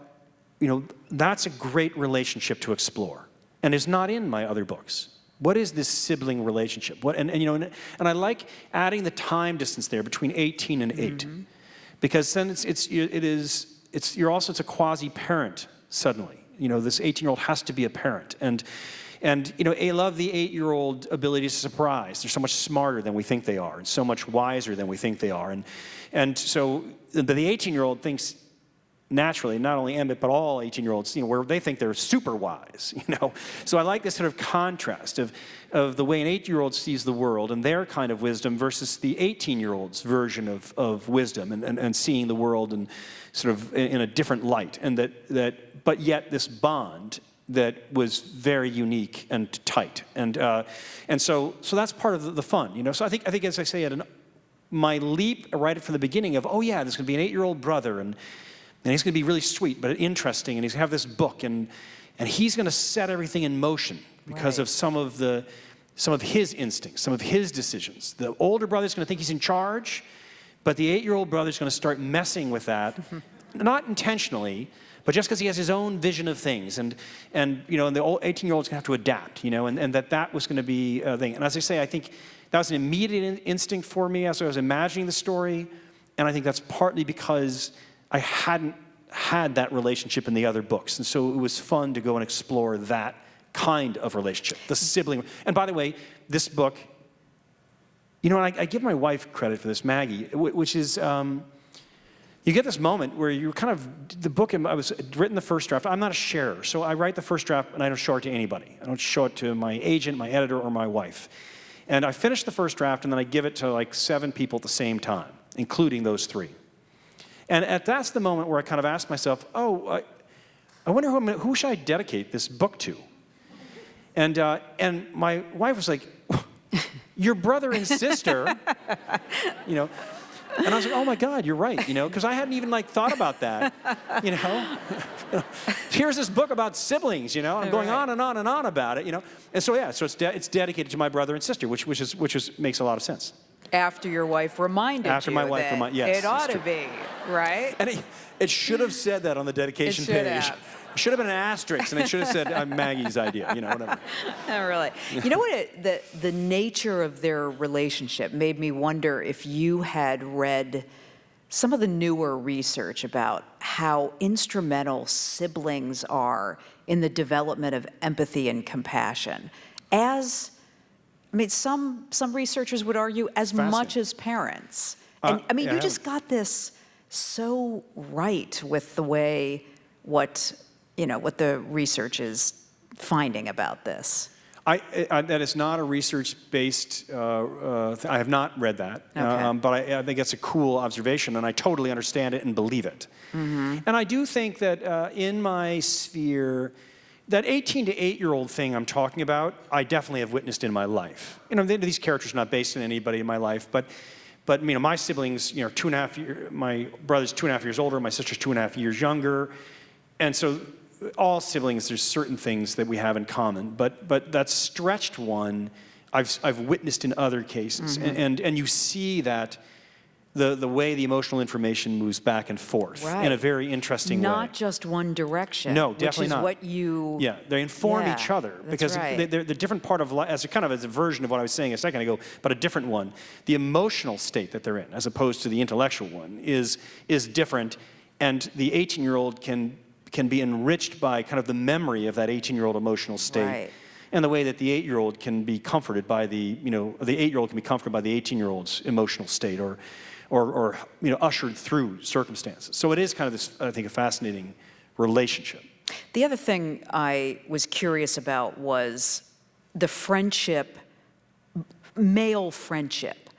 that's a great relationship to explore, and is not in my other books. What is this sibling relationship? And I like adding the time distance there between 18 and 8, because then it's a quasi-parent suddenly. This 18-year-old has to be a parent, and I love the 8-year-old ability to surprise. They're so much smarter than we think they are, and so much wiser than we think they are, and so the 18-year-old thinks. Naturally, not only Emmett, but all 18-year-olds, where they think they're super wise, So I like this sort of contrast of the way an 8-year-old sees the world and their kind of wisdom versus the 18-year-old's version of wisdom and seeing the world and sort of in a different light. And but yet this bond that was very unique and tight. And so that's part of the fun, So I think as I say, my leap right from the beginning of, there's going to be an 8-year-old brother, and he's going to be really sweet, but interesting, and he's going to have this book, and he's going to set everything in motion because of some of his instincts, some of his decisions. The older brother's going to think he's in charge, but the 8-year-old brother's going to start messing with that, not intentionally, but just because he has his own vision of things, and the old 18-year-old's going to have to adapt, and that was going to be a thing. And as I say, I think that was an immediate instinct for me as I was imagining the story, and I think that's partly because I hadn't had that relationship in the other books. And so it was fun to go and explore that kind of relationship, the sibling. And by the way, this book, I give my wife credit for this, Maggie, which is, you get this moment where you're kind of, the book, I was written the first draft. I'm not a sharer, so I write the first draft and I don't show it to anybody. I don't show it to my agent, my editor, or my wife. And I finish the first draft and then I give it to like 7 people at the same time, including those 3. And that's the moment where I kind of asked myself, I wonder who should I dedicate this book to? And my wife was like, your brother and sister, And I was like, oh my God, you're right, because I hadn't even thought about that, Here's this book about siblings, and I'm going on and on and on about it, And so so it's dedicated to my brother and sister, which makes a lot of sense. After your wife reminded After you my wife that reminded, yes, it ought it's to true. be, right? And it should have said that on the dedication It should page. have. It should have been an asterisk, and it should have said Maggie's idea, whatever. Not really. You know what? The nature of their relationship made me wonder if you had read some of the newer research about how instrumental siblings are in the development of empathy and compassion. Some researchers would argue as much as parents. And Yeah, you just got this so right with the way what the research is finding about this. That is not a research-based, I have not read that, Okay. but I think it's a cool observation, and I totally understand it and believe it. And I do think that in my sphere, that 18 to 8-year-old thing I'm talking about, I definitely have witnessed in my life. These characters are not based on anybody in my life, but my siblings, 2.5 years, my brother's 2.5 years older, my sister's 2.5 years younger, and so all siblings, there's certain things that we have in common, but that stretched one, I've witnessed in other cases, and you see that the way the emotional information moves back and forth in a very interesting way. Not just one direction. No, definitely not. Which is what you... Yeah, they inform each other because right. they're the different part of life, as a version of what I was saying a second ago, but a different one. The emotional state that they're in, as opposed to the intellectual one, is different, and the 18-year-old can be enriched by kind of the memory of that 18-year-old emotional state. Right. And the way that the 8-year-old can be comforted by the 8-year-old can be comforted by the 18-year-old's emotional state, or ushered through circumstances. So it is kind of this, I think, a fascinating relationship. The other thing I was curious about was the friendship, male friendship,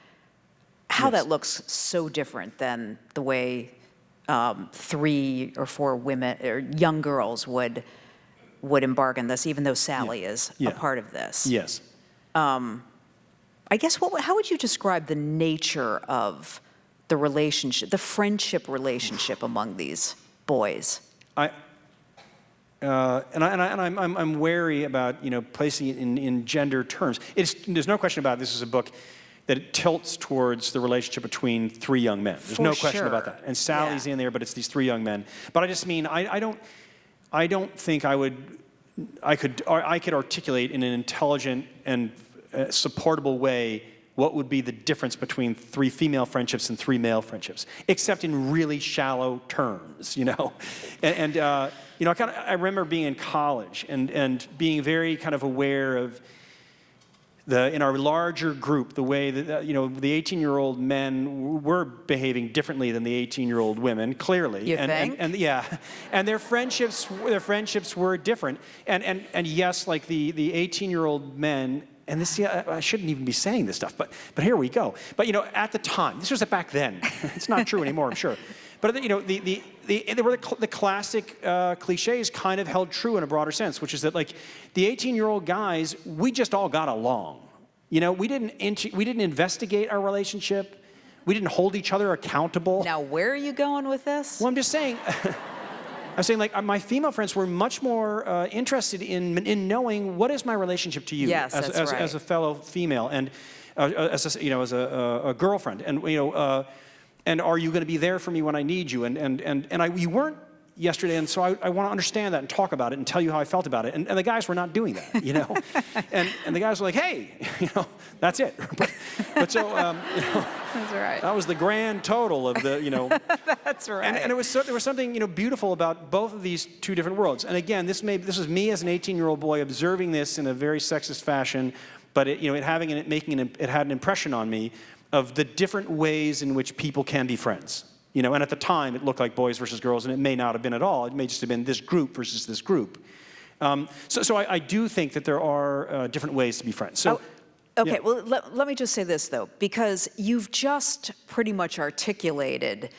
how that looks so different than the way 3 or 4 women or young girls would embark on this, even though Sally is a part of this. Yes. I guess, how would you describe the nature of the relationship, the friendship relationship among these boys? I'm wary about placing it in gender terms. There's no question about it. This is a book that it tilts towards the relationship between 3 young men. There's no question about that. And Sally's in there, but it's these 3 young men. But I just mean I don't think I could articulate in an intelligent and supportable way what would be the difference between 3 female friendships and 3 male friendships, except in really shallow terms, I remember being in college and being very kind of aware of in our larger group, the way that, the 18-year-old men were behaving differently than the 18-year-old women, clearly. You think? And their friendships were different. And yes, like the 18-year-old men, and this, I shouldn't even be saying this stuff, but here we go. But at the time, this was back then. It's not true anymore, I'm sure. But the classic cliches kind of held true in a broader sense, which is that like the 18-year-old guys, we just all got along. We didn't investigate our relationship. We didn't hold each other accountable. Now, where are you going with this? Well, I'm just saying. I'm saying, like, my female friends were much more interested in knowing what is my relationship to you as a fellow female and as a girlfriend, and are you going to be there for me when I need you? You weren't yesterday, and so I want to understand that and talk about it and tell you how I felt about it. And the guys were not doing that, and the guys were like, hey, that's it. But so, That's right. that was the grand total of the, That's right. And there was something, beautiful about both of these 2 different worlds. And again, this is me as an 18-year-old boy observing this in a very sexist fashion, but it had an impression on me of the different ways in which people can be friends. And at the time, it looked like boys versus girls, and it may not have been at all. It may just have been this group versus this group. So I do think that there are different ways to be friends. So, okay, well, let me just say this, though, because you've just pretty much articulated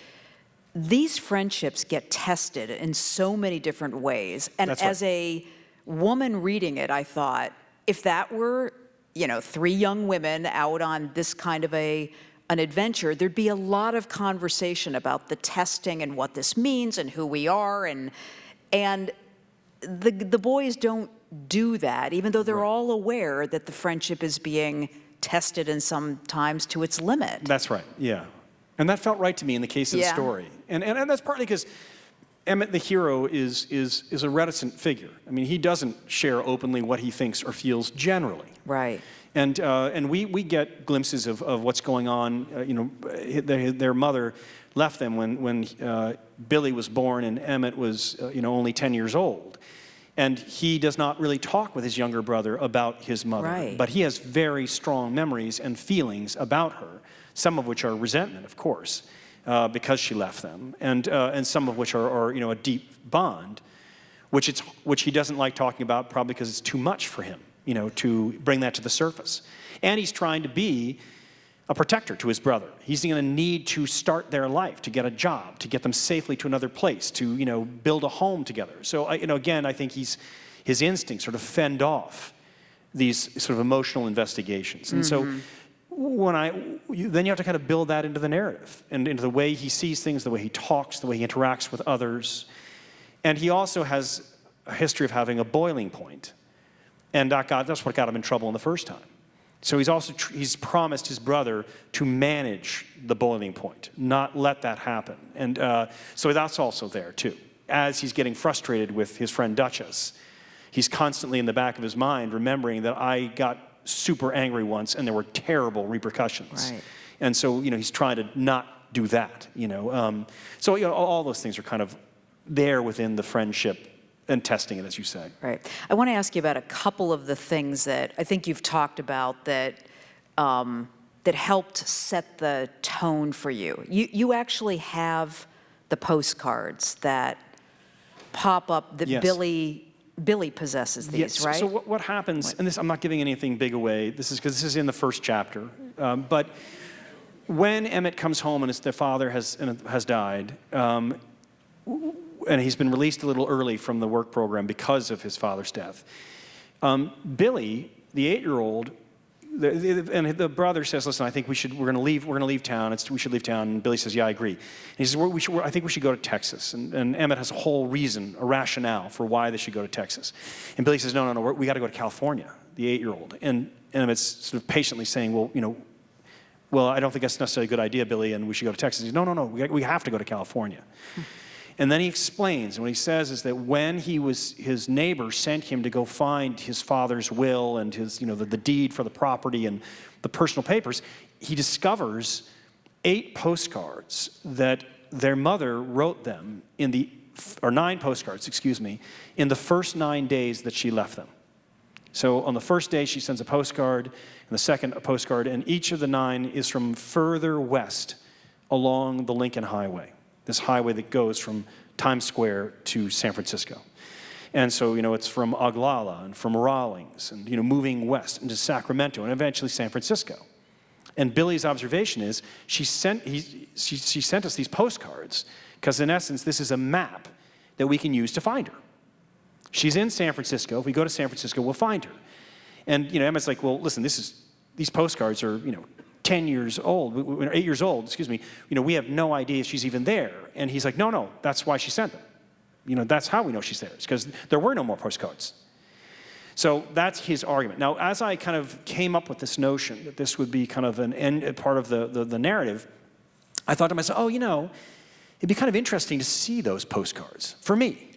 these friendships get tested in so many different ways. And as a woman reading it, I thought, if that were, 3 young women out on this kind of an adventure, there'd be a lot of conversation about the testing and what this means and who we are, and the boys don't do that, even though they're all aware that the friendship is being tested and sometimes to its limit. That's right, yeah. And that felt right to me in the case of the story. And that's partly because Emmett, the hero, is a reticent figure. I mean, he doesn't share openly what he thinks or feels generally. Right. And we get glimpses of what's going on. Their mother left them when Billy was born and Emmett was only 10 years old. And he does not really talk with his younger brother about his mother. Right. But he has very strong memories and feelings about her, some of which are resentment, of course, because she left them, and some of which are a deep bond, which he doesn't like talking about, probably because it's too much for him, to bring that to the surface. And he's trying to be a protector to his brother. He's going to need to start their life, to get a job, to get them safely to another place, to build a home together. So again, I think his instincts sort of fend off these sort of emotional investigations. And so then you have to kind of build that into the narrative and into the way he sees things, the way he talks, the way he interacts with others. And he also has a history of having a boiling point. And that's what got him in trouble in the first time. So he's promised his brother to manage the boiling point, not let that happen. And so that's also there too. As he's getting frustrated with his friend Duchess, he's constantly in the back of his mind remembering that I got super angry once and there were terrible repercussions. Right. And so he's trying to not do that. So all those things are kind of there within the friendship and testing it, as you say. Right. I want to ask you about a couple of the things that I think you've talked about that helped set the tone for you. You actually have the postcards that pop up that Yes. Billy possesses these, Yes. right? So what happens, and I'm not giving anything big away, this is in the first chapter, but when Emmett comes home and the father has died, and he's been released a little early from the work program because of his father's death. Billy, the 8-year-old, and the brother says, "Listen, I think we're going to leave town. We should leave town." And Billy says, "Yeah, I agree." And he says, "I think we should go to Texas." And Emmett has a whole reason, a rationale for why they should go to Texas. And Billy says, "No, we got to go to California." The 8-year-old, and Emmett's sort of patiently saying, "Well, I don't think that's necessarily a good idea, Billy, and we should go to Texas." He says, "No, we have to go to California." And then he explains, and what he says is that when his neighbor sent him to go find his father's will and his, the deed for the property and the personal papers, he discovers 8 postcards that their mother wrote them or 9 postcards, in the first 9 days that she left them. So on the first day, she sends a postcard, and the second a postcard, and each of the 9 is from further west along the Lincoln Highway. This highway that goes from Times Square to San Francisco. And so, it's from Oglala and from Rawlings and, moving west into Sacramento and eventually San Francisco. And Billy's observation is she sent us these postcards because, in essence, this is a map that we can use to find her. She's in San Francisco. If we go to San Francisco, we'll find her. And, Emmett's like, well, listen, these postcards are, 10 years old, 8 years old, we have no idea if she's even there. And he's like, no, that's why she sent them. That's how we know she's there. It's because there were no more postcards. So that's his argument. Now, as I kind of came up with this notion that this would be kind of a part of the narrative, I thought to myself, it'd be kind of interesting to see those postcards for me.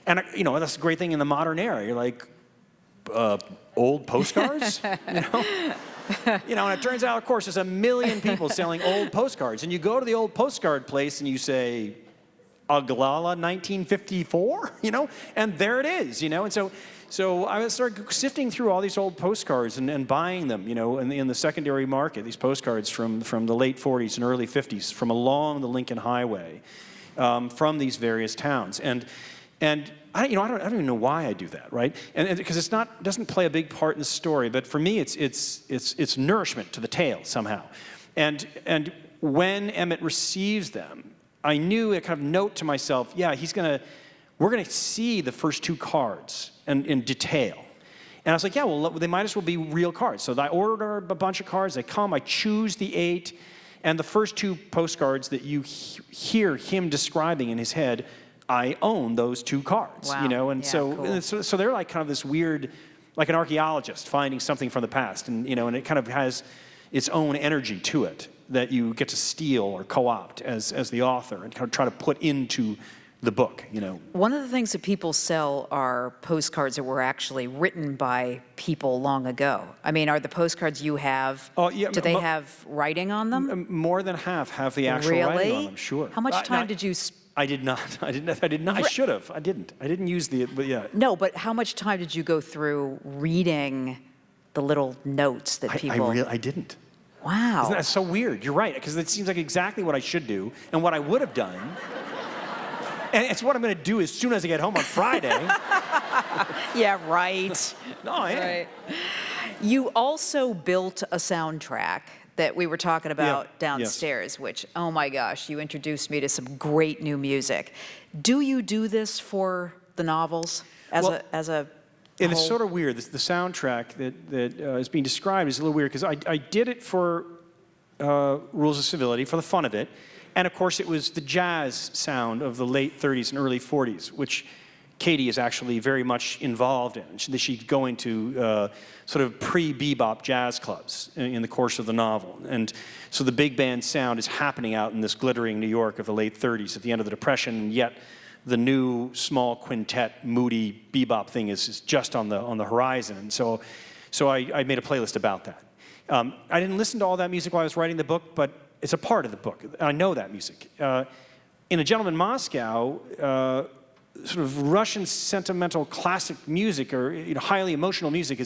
And, that's a great thing in the modern era. You're like, old postcards? And it turns out, of course, there's 1 million people selling old postcards. And you go to the old postcard place and you say, Oglala 1954, and there it is, And so I started sifting through all these old postcards and buying them, in the secondary market, these postcards from the late 40s and early 50s, from along the Lincoln Highway, from these various towns. And I don't even know why I do that, right? And because it doesn't play a big part in the story, but for me, it's nourishment to the tale somehow. And when Emmett receives them, I knew a kind of note to myself, we're gonna see the first 2 cards in detail. And I was like, they might as well be real cards. So I order a bunch of cards, they come, I choose the 8, and the first 2 postcards that you hear him describing in his head, I own those 2 cards, Wow. and Yeah, so, cool. and so they're like kind of this weird, like an archaeologist finding something from the past, and and it kind of has its own energy to it that you get to steal or co-opt as the author and kind of try to put into the book. One of the things that people sell are postcards that were actually written by people long ago. I mean, are the postcards you have, do they have writing on them? More than half have the actual writing on them, sure. How much time did you I did not. I did not. I should have. I didn't. I didn't use but yeah. No, but how much time did you go through reading the little notes that people... I didn't. Wow. Isn't that so weird? You're right, because it seems like exactly what I should do and what I would have done. And it's what I'm going to do as soon as I get home on Friday. Yeah, right. No, I am. Right. You also built a soundtrack that we were talking about downstairs, which, oh my gosh, you introduced me to some great new music. Do you do this for the novels as a and it's whole? sort of weird. The soundtrack that is being described is a little weird because I did it for Rules of Civility, for the fun of it. And of course, it was the jazz sound of the late 30s and early 40s, which Katie is actually very much involved in. She's going to sort of pre-bebop jazz clubs in the course of the novel. And so the big band sound is happening out in this glittering New York of the late 30s at the end of the Depression, and yet the new small quintet, moody bebop thing is just on the horizon. And so I made a playlist about that. I didn't listen to all that music while I was writing the book, but it's a part of the book. I know that music. In A Gentleman in Moscow, sort of Russian sentimental classic music, or highly emotional music,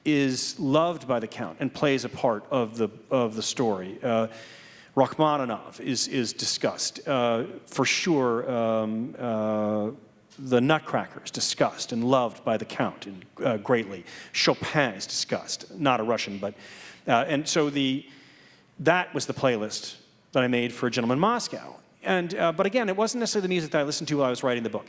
is loved by the Count and plays a part of the story. Rachmaninoff is discussed for sure. The Nutcracker is discussed and loved by the Count greatly. Chopin is discussed, not a Russian, but and so that was the playlist that I made for A Gentleman in Moscow. And but again, it wasn't necessarily the music that I listened to while I was writing the book.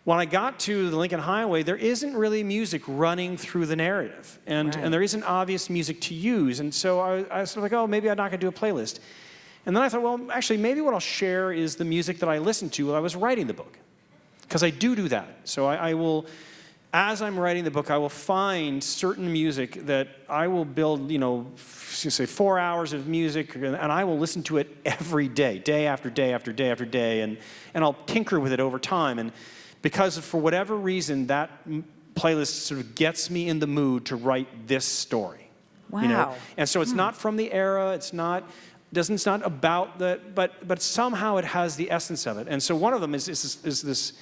When I got to the Lincoln Highway, there isn't really music running through the narrative, and there isn't obvious music to use. And so I was sort of like, oh, maybe I'm not going to do a playlist. And then I thought, well, actually, maybe what I'll share is the music that I listened to while I was writing the book, because I do that. So I will, as I'm writing the book, I will find certain music that I will build, say 4 hours of music, and I will listen to it every day, day after day after day after day, and I'll tinker with it over time. And because for whatever reason, that playlist sort of gets me in the mood to write this story. Wow. And so it's not from the era, it's not about the, but somehow it has the essence of it. And so one of them is this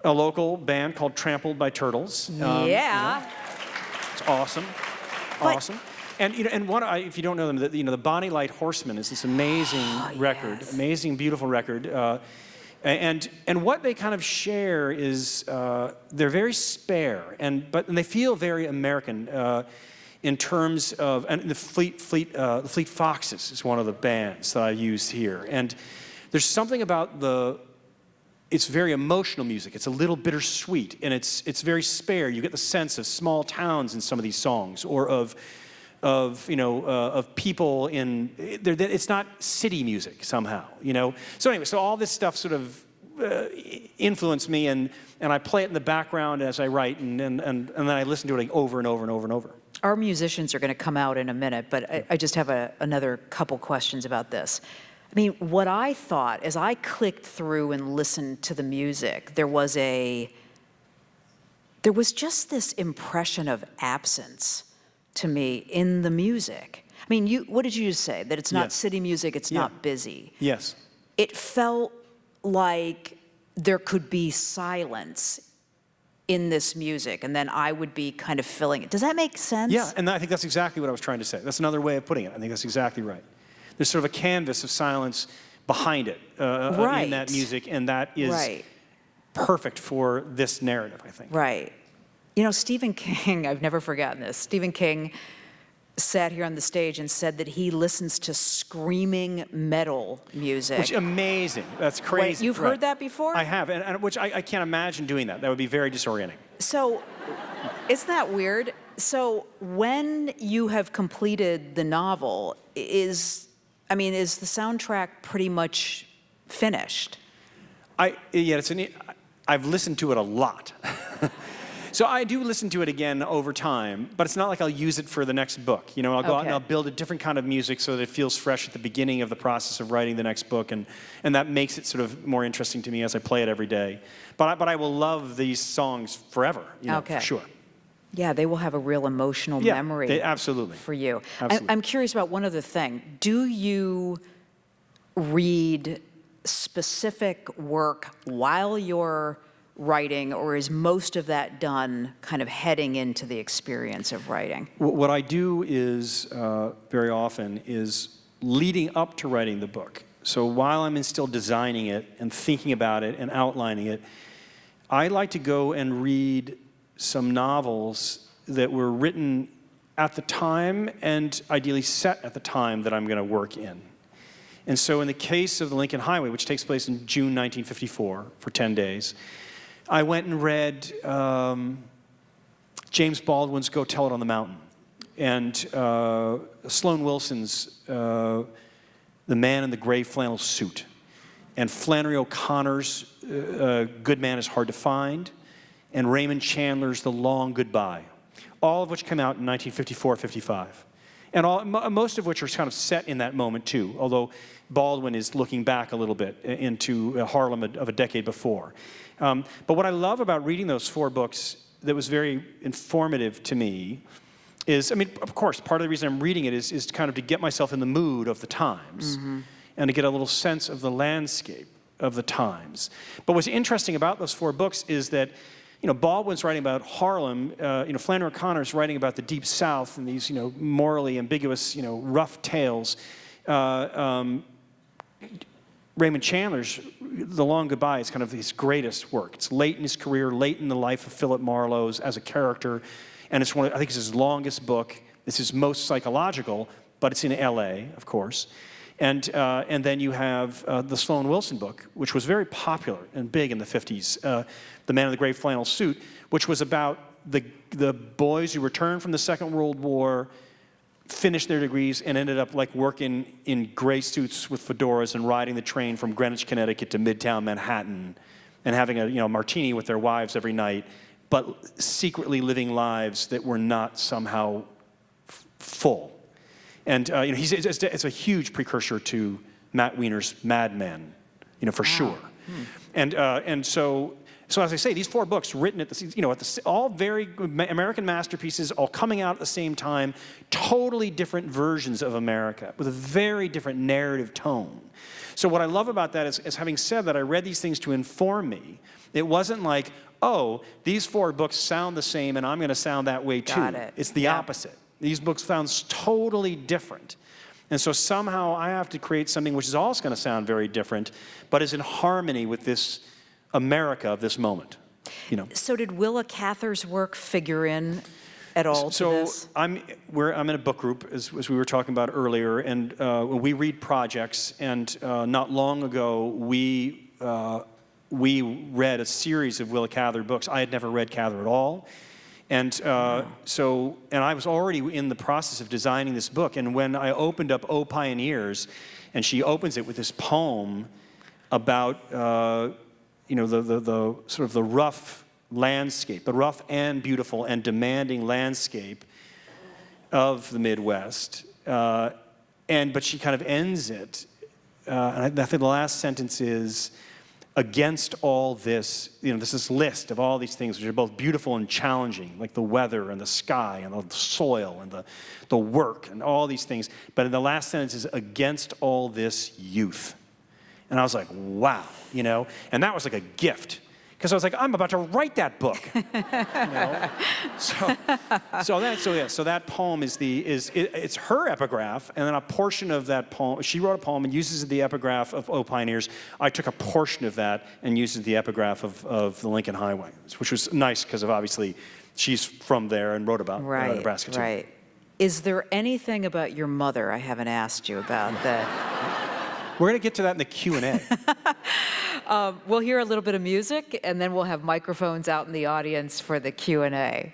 a local band called Trampled by Turtles. It's awesome, awesome. And and if you don't know them, the Bonnie Light Horseman is this amazing record, amazing, beautiful record. And what they kind of share is they're very spare, but they feel very American in terms of, and the Fleet Foxes is one of the bands that I used here. And there's something about it's very emotional music. It's a little bittersweet, and it's very spare. You get the sense of small towns in some of these songs, or of people in. It's not city music somehow, So anyway, so all this stuff sort of influenced me, and I play it in the background as I write, and then I listen to it over and over and over and over. Our musicians are going to come out in a minute, but I just have another couple questions about this. I mean, what I thought, as I clicked through and listened to the music, there was just this impression of absence to me in the music. I mean, what did you just say? That it's not city music, it's not busy. Yes. It felt like there could be silence in this music, and then I would be kind of filling it. Does that make sense? Yeah, and I think that's exactly what I was trying to say. That's another way of putting it. I think that's exactly right. There's sort of a canvas of silence behind it in that music, and that is perfect for this narrative, I think. Right. Stephen King, I've never forgotten this. Stephen King sat here on the stage and said that he listens to screaming metal music. Which is amazing. That's crazy. Wait, you've heard that before? I have, and which I can't imagine doing that. That would be very disorienting. So, isn't that weird? So, when you have completed the novel, is the soundtrack pretty much finished? I've listened to it a lot. So I do listen to it again over time, but it's not like I'll use it for the next book. You know, I'll go out and I'll build a different kind of music so that it feels fresh at the beginning of the process of writing the next book, and that makes it sort of more interesting to me as I play it every day. But I will love these songs forever, you know, for sure. Yeah, they will have a real emotional memory absolutely. for you. Absolutely. I'm curious about one other thing. Do you read specific work while you're writing, or is most of that done kind of heading into the experience of writing? What I do is, very often, is leading up to writing the book. So while I'm still designing it and thinking about it and outlining it, I like to go and read some novels that were written at the time and ideally set at the time that I'm going to work in. And so in the case of The Lincoln Highway, which takes place in June 1954 for 10 days, I went and read James Baldwin's Go Tell It on the Mountain, and Sloan Wilson's The Man in the Gray Flannel Suit, and Flannery O'Connor's Good Man is Hard to Find, and Raymond Chandler's The Long Goodbye, all of which came out in 1954-55. And most of which are kind of set in that moment too, although Baldwin is looking back a little bit into Harlem of a decade before. But what I love about reading those 4 books that was very informative to me is, I mean, of course, part of the reason I'm reading it is kind of to get myself in the mood of the times and to get a little sense of the landscape of the times. But what's interesting about those 4 books is that, you know, Baldwin's writing about Harlem, you know, Flannery O'Connor's writing about the Deep South and these, you know, morally ambiguous, you know, rough tales. Raymond Chandler's The Long Goodbye is kind of his greatest work. It's late in his career, late in the life of Philip Marlowe's as a character, and it's I think it's his longest book. It's his most psychological, but it's in L.A., of course. And then you have the Sloan Wilson book, which was very popular and big in the 50s, The Man in the Gray Flannel Suit, which was about the boys who returned from the Second World War, finished their degrees, and ended up like working in gray suits with fedoras and riding the train from Greenwich, Connecticut to Midtown Manhattan, and having a martini with their wives every night, but secretly living lives that were not somehow full. And you know, it's a huge precursor to Matt Weiner's Mad Men, you know, for sure. And so as I say, these 4 books written at the, you know, all very American masterpieces, all coming out at the same time, totally different versions of America with a very different narrative tone. So what I love about that is having said that, I read these things to inform me. It wasn't like, oh, these 4 books sound the same and I'm going to sound that way too. Got it. It's the opposite. These books sound totally different. And so somehow I have to create something which is also going to sound very different, but is in harmony with this America of this moment, you know. So did Willa Cather's work figure in at all to this? So I'm in a book group, as we were talking about earlier, and we read projects, and not long ago we read a series of Willa Cather books. I had never read Cather at all. And and I was already in the process of designing this book, and when I opened up O Pioneers, and she opens it with this poem about you know, the sort of the rough landscape, the rough and beautiful and demanding landscape of the Midwest, but she kind of ends it, and I think the last sentence is, against all this, you know, there's this list of all these things which are both beautiful and challenging, like the weather and the sky and the soil and the work and all these things. But in the last sentence is, against all this youth. And I was like, wow, you know? And that was like a gift. Because I was like, I'm about to write that book. You know? So that poem it's her epigraph, and then a portion of that poem, she wrote a poem and uses the epigraph of O Pioneers. I took a portion of that and used the epigraph of the Lincoln Highway, which was nice because of obviously she's from there and wrote about Nebraska too. Right. Is there anything about your mother I haven't asked you about that? We're going to get to that in the Q&A. We'll hear a little bit of music, and then we'll have microphones out in the audience for the Q&A.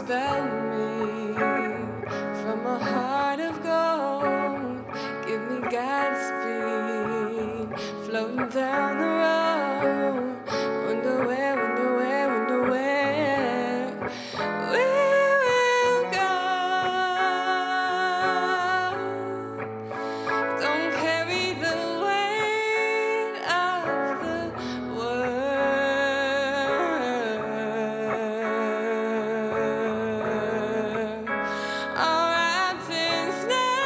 expel me from a heart of gold. Give me Godspeed, floating down the road. Wonder where, wonder where, wonder where we will go. Don't carry the weight of the world. All wrapped in snakes,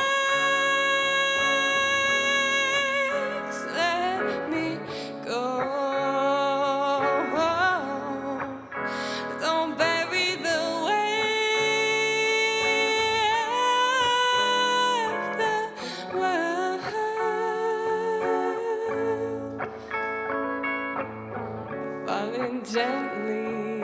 let me go. Don't bury the weight of the world. Falling gently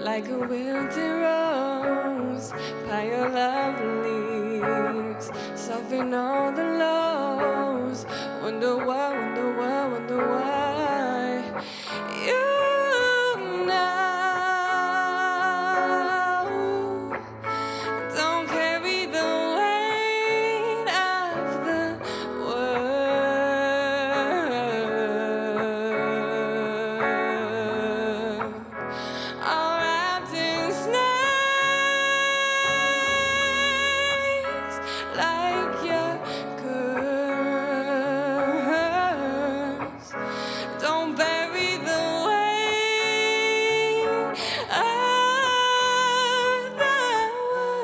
like a wilted rose, pile of leaves, soften all the lows. Wonder why, wonder why, wonder why. You know, don't carry the weight of the world. All wrapped in snakes, like your curse. Don't bury the weight of the world.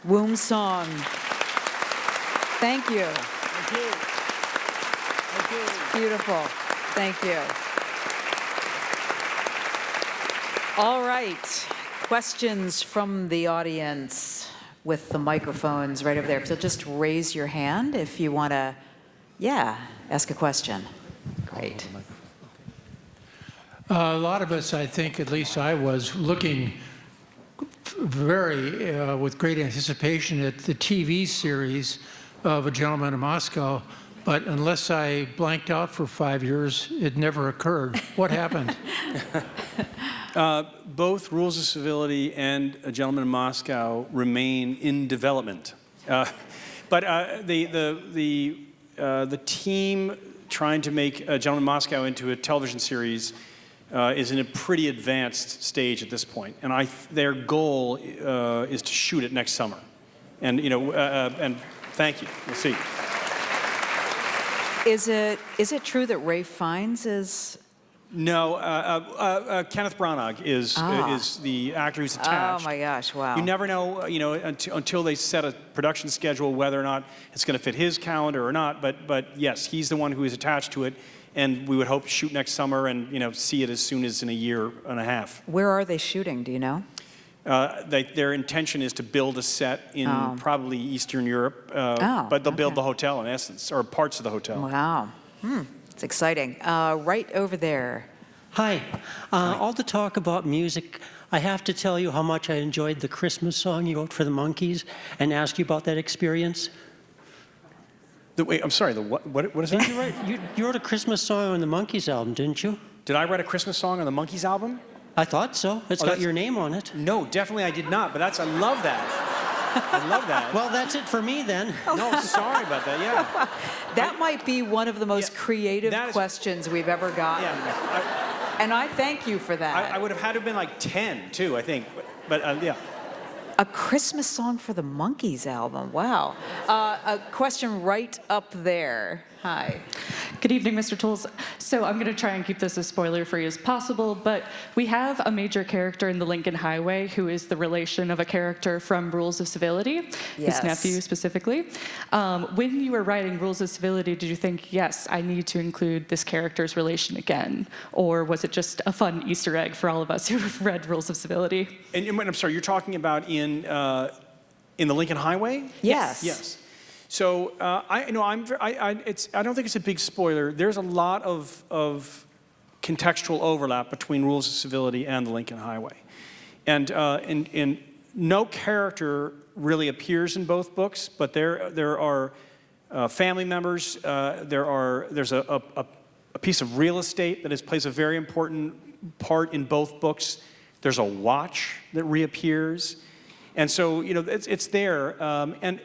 Womb Song. Thank you. Thank you. Thank you. Beautiful. Thank you. All right. Questions from the audience with the microphones right over there. So just raise your hand if you want to, ask a question. Great. A lot of us, I think, at least I was, looking with great anticipation at the TV series of A Gentleman in Moscow, but unless I blanked out for 5 years, it never occurred. What happened? Both Rules of Civility and A Gentleman in Moscow remain in development. But the team trying to make A Gentleman in Moscow into a television series is in a pretty advanced stage at this point, and their goal is to shoot it next summer. And and thank you. We'll see. Is it true that Ralph Fiennes is? No, Kenneth Branagh is the actor who's attached. Oh my gosh! Wow. You never know, until they set a production schedule, whether or not it's going to fit his calendar or not. But yes, he's the one who is attached to it, and we would hope to shoot next summer and see it as soon as in a year and a half. Where are they shooting? Do you know? Their intention is to build a set in probably Eastern Europe, but they'll build the hotel in essence, or parts of the hotel. Wow. It's exciting. Right over there. Hi. All the talk about music, I have to tell you how much I enjoyed the Christmas song you wrote for the Monkees and ask you about that experience. Wait, I'm sorry, what is that? You wrote a Christmas song on the Monkees album, didn't you? Did I write a Christmas song on the Monkees album? I thought so. It's got your name on it. No, definitely I did not, but I love that. I love that. Well, that's it for me then. No, sorry about that. Yeah. That might be one of the most creative that is- questions we've ever gotten. Yeah. And I thank you for that. I would have had to have been like 10 too, I think. But yeah. A Christmas Song for the Monkees album. Wow. A question right up there. Hi. Good evening, Mr. Towles. So I'm going to try and keep this as spoiler-free as possible, but we have a major character in the Lincoln Highway who is the relation of a character from Rules of Civility, Yes. his nephew specifically. When you were writing Rules of Civility, did you think, yes, I need to include this character's relation again? Or was it just a fun Easter egg for all of us who have read Rules of Civility? And I'm sorry, you're talking about in the Lincoln Highway? Yes. Yes. So I don't think it's a big spoiler. There's a lot of contextual overlap between Rules of Civility and the Lincoln Highway, and no character really appears in both books, but there are family members. There's a piece of real estate that plays a very important part in both books. There's a watch that reappears. And so, it's there. And,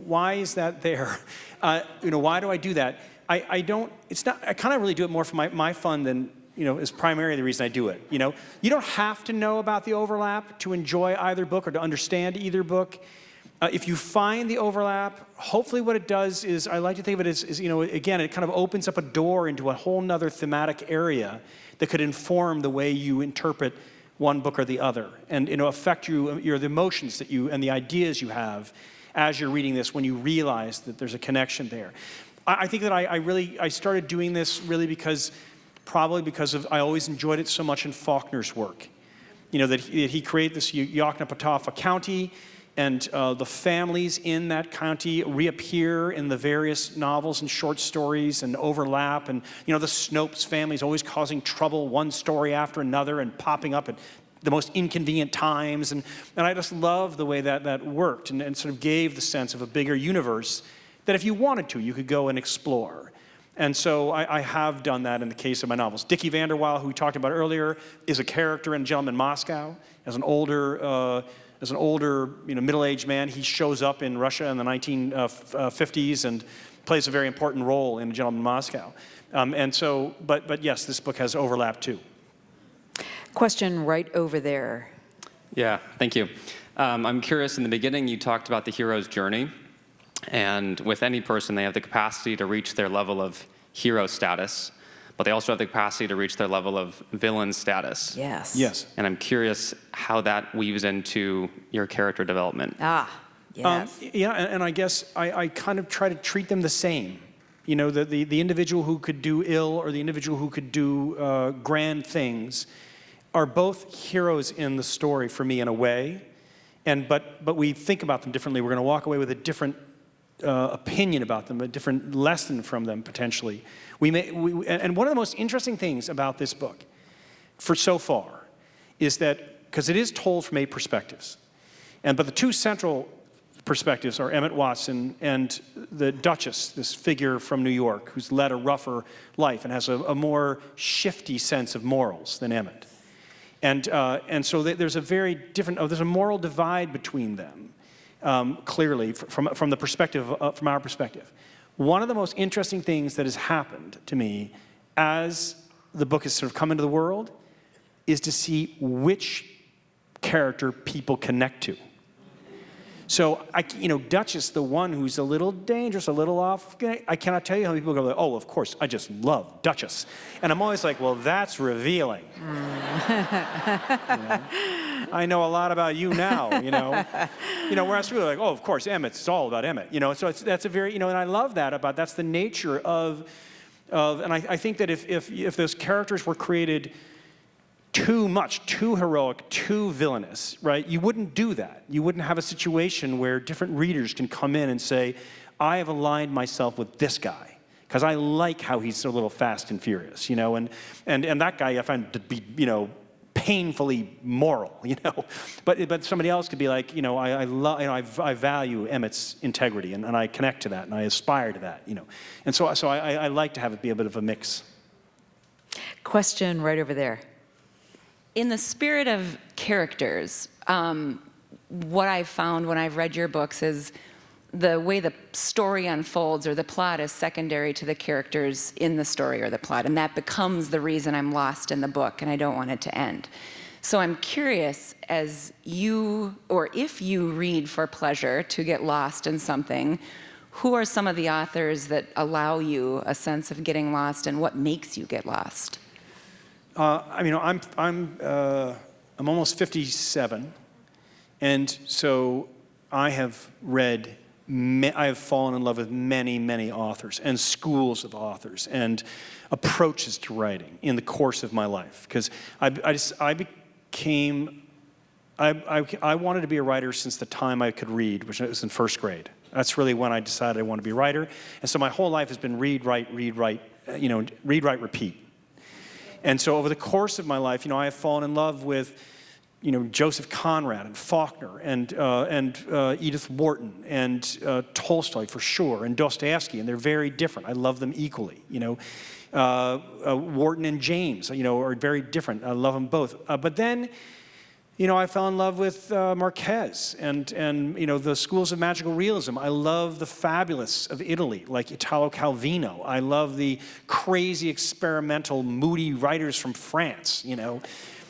why is that there? Why do I do that? I kind of really do it more for my fun than, is primarily the reason I do it. You don't have to know about the overlap to enjoy either book or to understand either book. If you find the overlap, hopefully what it does is, I like to think of it as again, it kind of opens up a door into a whole nother thematic area that could inform the way you interpret one book or the other, and affect the emotions that you and the ideas you have as you're reading this when you realize that there's a connection there. I think that I started doing this really because I always enjoyed it so much in Faulkner's work. That he created this Yoknapatawpha County, and the families in that county reappear in the various novels and short stories and overlap. And, the Snopes family is always causing trouble, one story after another, and popping up at the most inconvenient times. And I just love the way that worked and sort of gave the sense of a bigger universe that if you wanted to, you could go and explore. And so I have done that in the case of my novels. Dickie Vanderwaal, who we talked about earlier, is a character in Gentleman in Moscow. As an older middle-aged man, he shows up in Russia in the 1950s and plays a very important role in Gentleman in Moscow. But yes, this book has overlap too. Question right over there. Yeah, thank you. I'm curious, in the beginning you talked about the hero's journey, and with any person they have the capacity to reach their level of hero status, but they also have the capacity to reach their level of villain status. Yes. Yes. And I'm curious how that weaves into your character development. Yes. And I guess I kind of try to treat them the same. The individual who could do ill or the individual who could do grand things are both heroes in the story for me in a way. But we think about them differently. We're going to walk away with a different opinion about them, a different lesson from them potentially. And one of the most interesting things about this book, for so far, is that because it is told from 8 perspectives, but the 2 central perspectives are Emmett Watson and the Duchess, this figure from New York who's led a rougher life and has a more shifty sense of morals than Emmett. And so there's a very different, there's a moral divide between them. Clearly, from the perspective, from our perspective. One of the most interesting things that has happened to me as the book has sort of come into the world is to see which character people connect to. So, Duchess, the one who's a little dangerous, a little off, I cannot tell you how many people go, oh, of course, I just love Duchess. And I'm always like, well, that's revealing. I know a lot about you now, whereas people are like, oh, of course, Emmett, it's all about Emmett, so that's a very, and I love that that's the nature of and I think that if those characters were created too much, too heroic, too villainous, right, you wouldn't do that. You wouldn't have a situation where different readers can come in and say, I have aligned myself with this guy, because I like how he's a little fast and furious, and that guy I find to be, painfully moral, But somebody else could be like, I value Emmett's integrity, and I connect to that, and I aspire to that, And so I like to have it be a bit of a mix. Question right over there. In the spirit of characters, what I've found when I've read your books is the way the story unfolds or the plot is secondary to the characters in the story or the plot, and that becomes the reason I'm lost in the book and I don't want it to end. So I'm curious, as you, or if you read for pleasure to get lost in something, who are some of the authors that allow you a sense of getting lost, and what makes you get lost? I'm almost 57, and so I have read, I have fallen in love with many, many authors and schools of authors and approaches to writing in the course of my life. Because I wanted to be a writer since the time I could read, which was in first grade. That's really when I decided I wanted to be a writer. And so my whole life has been read, write, repeat. And so over the course of my life, I have fallen in love with, Joseph Conrad and Faulkner and Edith Wharton and Tolstoy for sure, and Dostoevsky, and they're very different. I love them equally. Wharton and James, are very different. I love them both. But then, I fell in love with Marquez and the schools of magical realism. I love the fabulous of Italy, like Italo Calvino. I love the crazy, experimental, moody writers from France.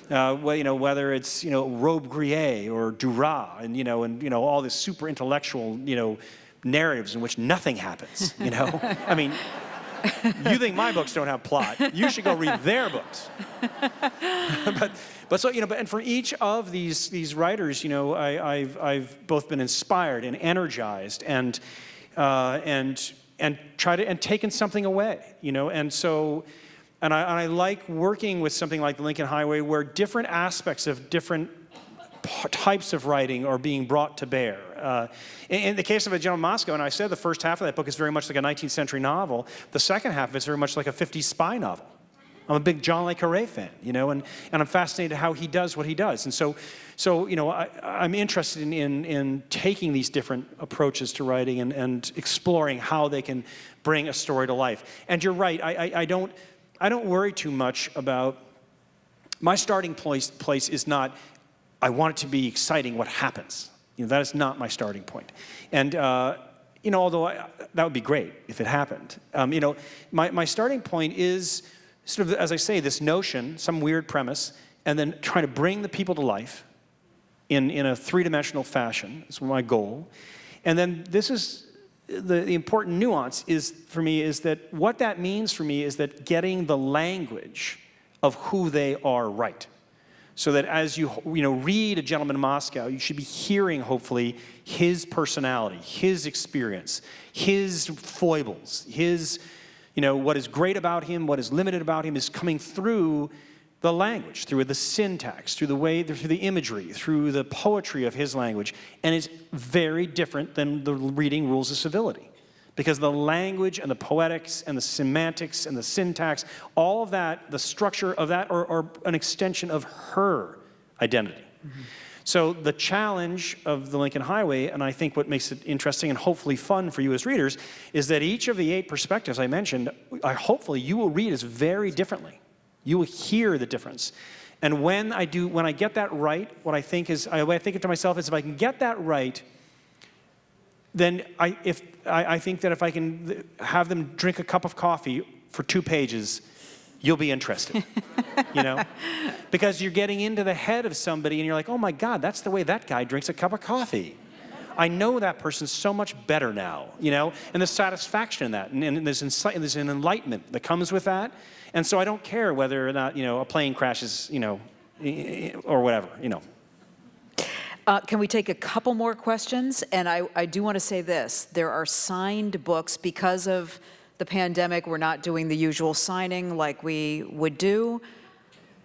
Whether it's Robbe-Grillet or Duras, and all this super intellectual narratives in which nothing happens. I mean, you think my books don't have plot? You should go read their books. But for each of these writers, I've both been inspired and energized and taken something away, and I like working with something like the Lincoln Highway, where different aspects of different types of writing are being brought to bear. In the case of A Gentleman Moscow, and I said the first half of that book is very much like a 19th century novel. The second half is very much like a 50s spy novel. I'm a big John Le Carré fan, and I'm fascinated how he does what he does. And so I'm interested in taking these different approaches to writing and exploring how they can bring a story to life. And you're right, I don't worry too much about, my starting place is not, I want it to be exciting what happens. That is not my starting point. And, although that would be great if it happened. My starting point is sort of, as I say, this notion, some weird premise, and then trying to bring the people to life in a three-dimensional fashion. That's my goal. And then this is, the important nuance is, for me, is that what that means for me is that getting the language of who they are right. So that as you read A Gentleman in Moscow, you should be hearing, hopefully, his personality, his experience, his foibles, his, what is great about him, what is limited about him is coming through the language, through the syntax, through the imagery, through the poetry of his language. And it's very different than the reading Rules of Civility. Because the language and the poetics and the semantics and the syntax, all of that, the structure of that are an extension of her identity. Mm-hmm. So the challenge of the Lincoln Highway, and I think what makes it interesting and hopefully fun for you as readers, is that each of the 8 perspectives I mentioned, hopefully you will read as very differently. You will hear the difference. And when I get that right, what I think to myself is, if I can get that right, then I think that if I can have them drink a cup of coffee for 2 pages, you'll be interested, Because you're getting into the head of somebody and you're like, oh my God, that's the way that guy drinks a cup of coffee. I know that person so much better now, and there's satisfaction in that, and there's insight, and there's an enlightenment that comes with that. And so I don't care whether or not, a plane crashes, or whatever, Can we take a couple more questions? And I do want to say this. There are signed books. Because of the pandemic, we're not doing the usual signing like we would do.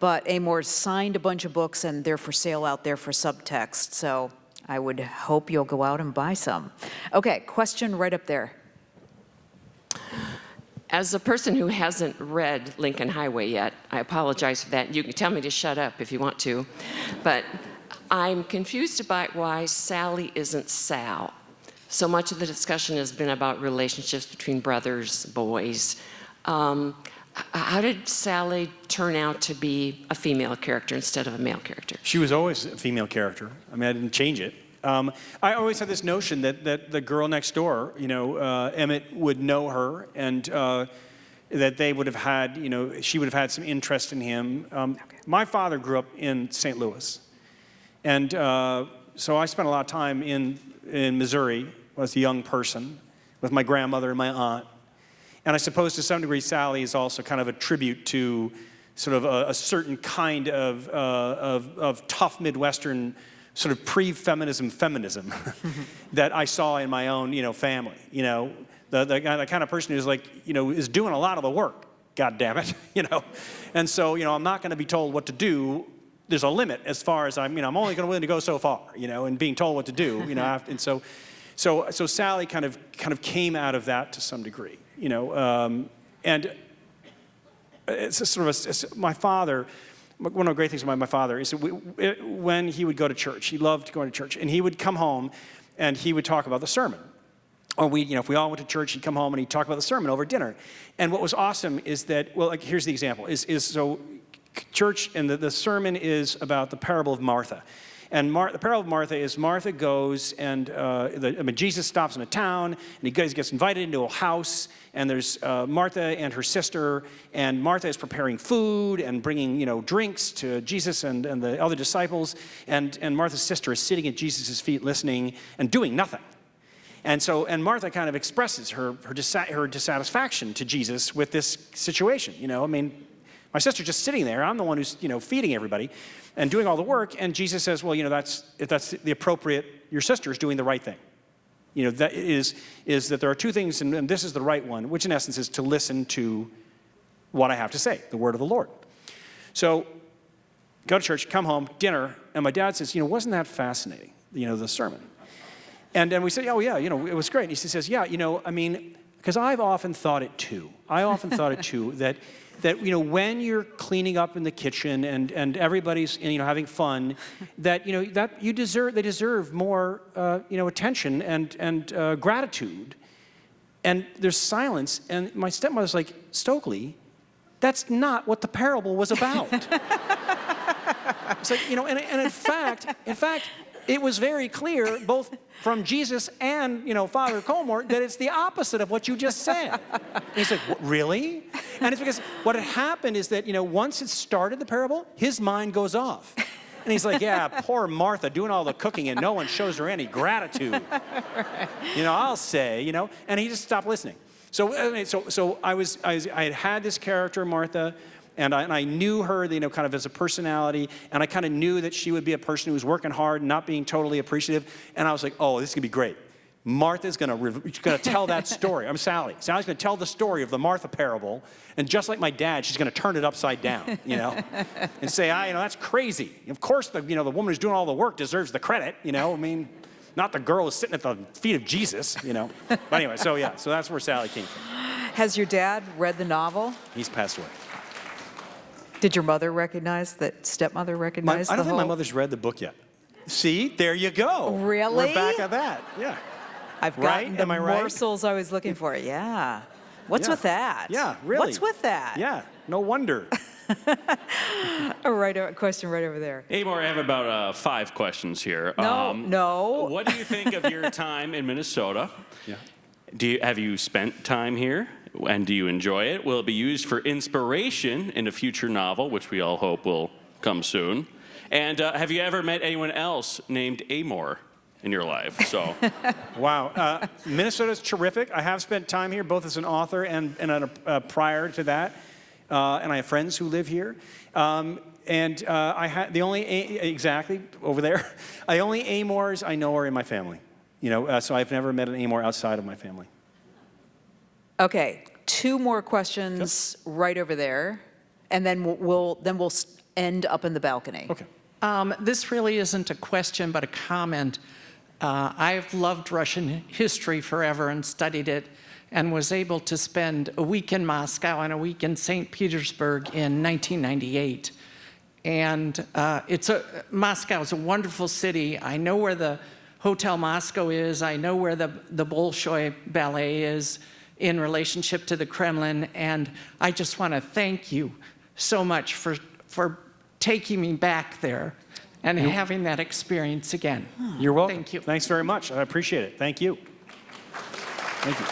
But Amor signed a bunch of books, and they're for sale out there for subtext. So I would hope you'll go out and buy some. Okay, question right up there. As a person who hasn't read Lincoln Highway yet, I apologize for that. You can tell me to shut up if you want to. But I'm confused about why Sally isn't Sal. So much of the discussion has been about relationships between brothers, boys. How did Sally turn out to be a female character instead of a male character? She was always a female character. I mean, I didn't change it. I always had this notion that the girl next door, Emmett, would know her, and that they would have had, she would have had some interest in him. My father grew up in St. Louis, and so I spent a lot of time in Missouri as a young person with my grandmother and my aunt. And I suppose to some degree Sally is also kind of a tribute to sort of a certain kind of tough Midwestern sort of pre-feminism feminism that I saw in my own family. The kind of person who's like is doing a lot of the work. God damn it, And so I'm not going to be told what to do. There's a limit as far as I'm only going to go so far, and being told what to do, and so Sally kind of came out of that to some degree, and it's a sort of my father. One of the great things about my father is that when he would go to church, he loved going to church, and he would come home, and he would talk about the sermon. Or if we all went to church, he'd come home and he'd talk about the sermon over dinner. And what was awesome is that, here's the example: so church and the sermon is about the parable of Martha. And the parable of Martha is Martha goes and Jesus stops in a town, and he gets invited into a house, and there's Martha and her sister, and Martha is preparing food and bringing drinks to Jesus and the other disciples, and Martha's sister is sitting at Jesus' feet listening and doing nothing. And Martha kind of expresses her dissatisfaction to Jesus with this situation. My sister's just sitting there. I'm the one who's feeding everybody and doing all the work. And Jesus says, well, that's the appropriate. Your sister's doing the right thing. That is that there are two things, and this is the right one, which in essence is to listen to what I have to say, the word of the Lord. So go to church, come home, dinner, and my dad says, wasn't that fascinating? The sermon. And then we say, oh yeah, it was great. And he says, yeah, because I've often thought it too. That when you're cleaning up in the kitchen and everybody's having fun, that they deserve more attention and gratitude. And there's silence. And my stepmother's like, Stokely, that's not what the parable was about. It's like and in fact. It was very clear, both from Jesus and, Father Colmore, that it's the opposite of what you just said. And he's like, really? And it's because what had happened is that, once it started the parable, his mind goes off. And he's like, yeah, poor Martha doing all the cooking and no one shows her any gratitude. Right. I'll say, and he just stopped listening. So I had this character, Martha, and I knew her, kind of as a personality, and I kind of knew that she would be a person who was working hard and not being totally appreciative. And I was like, oh, this is going to be great. Martha's going to tell that story. I'm Sally. Sally's going to tell the story of the Martha parable, and just like my dad, she's going to turn it upside down, and say, that's crazy. Of course, the woman who's doing all the work deserves the credit, not the girl who's sitting at the feet of Jesus, But anyway, so that's where Sally came from. Has your dad read the novel? He's passed away. Did your mother recognize that stepmother recognized I don't the think whole... my mother's read the book yet. See, there you go. Really? We're back at that. Yeah. I've gotten the morsels I was looking for. Yeah. What's with that? Yeah, really. What's with that? Yeah, no wonder. A question right over there. Amor, I have about 5 questions here. No. What do you think of your time in Minnesota? Yeah. Have you spent time here? And do you enjoy it? Will it be used for inspiration in a future novel, which we all hope will come soon? And have you ever met anyone else named Amor in your life? So, wow, Minnesota's terrific. I have spent time here, both as an author and prior to that, and I have friends who live here. I had the only exactly over there. The only Amors I know are in my family. So I've never met an Amor outside of my family. Okay, 2 more questions right over there, and then we'll end up in the balcony. Okay. This really isn't a question, but a comment. I've loved Russian history forever and studied it, and was able to spend a week in Moscow and a week in St. Petersburg in 1998. And Moscow is a wonderful city. I know where the Hotel Moscow is. I know where the Bolshoi Ballet is in relationship to the Kremlin, and I just want to thank you so much for taking me back there and having that experience again. You're welcome. Thank you. Thanks very much. I appreciate it. Thank you. Thank you.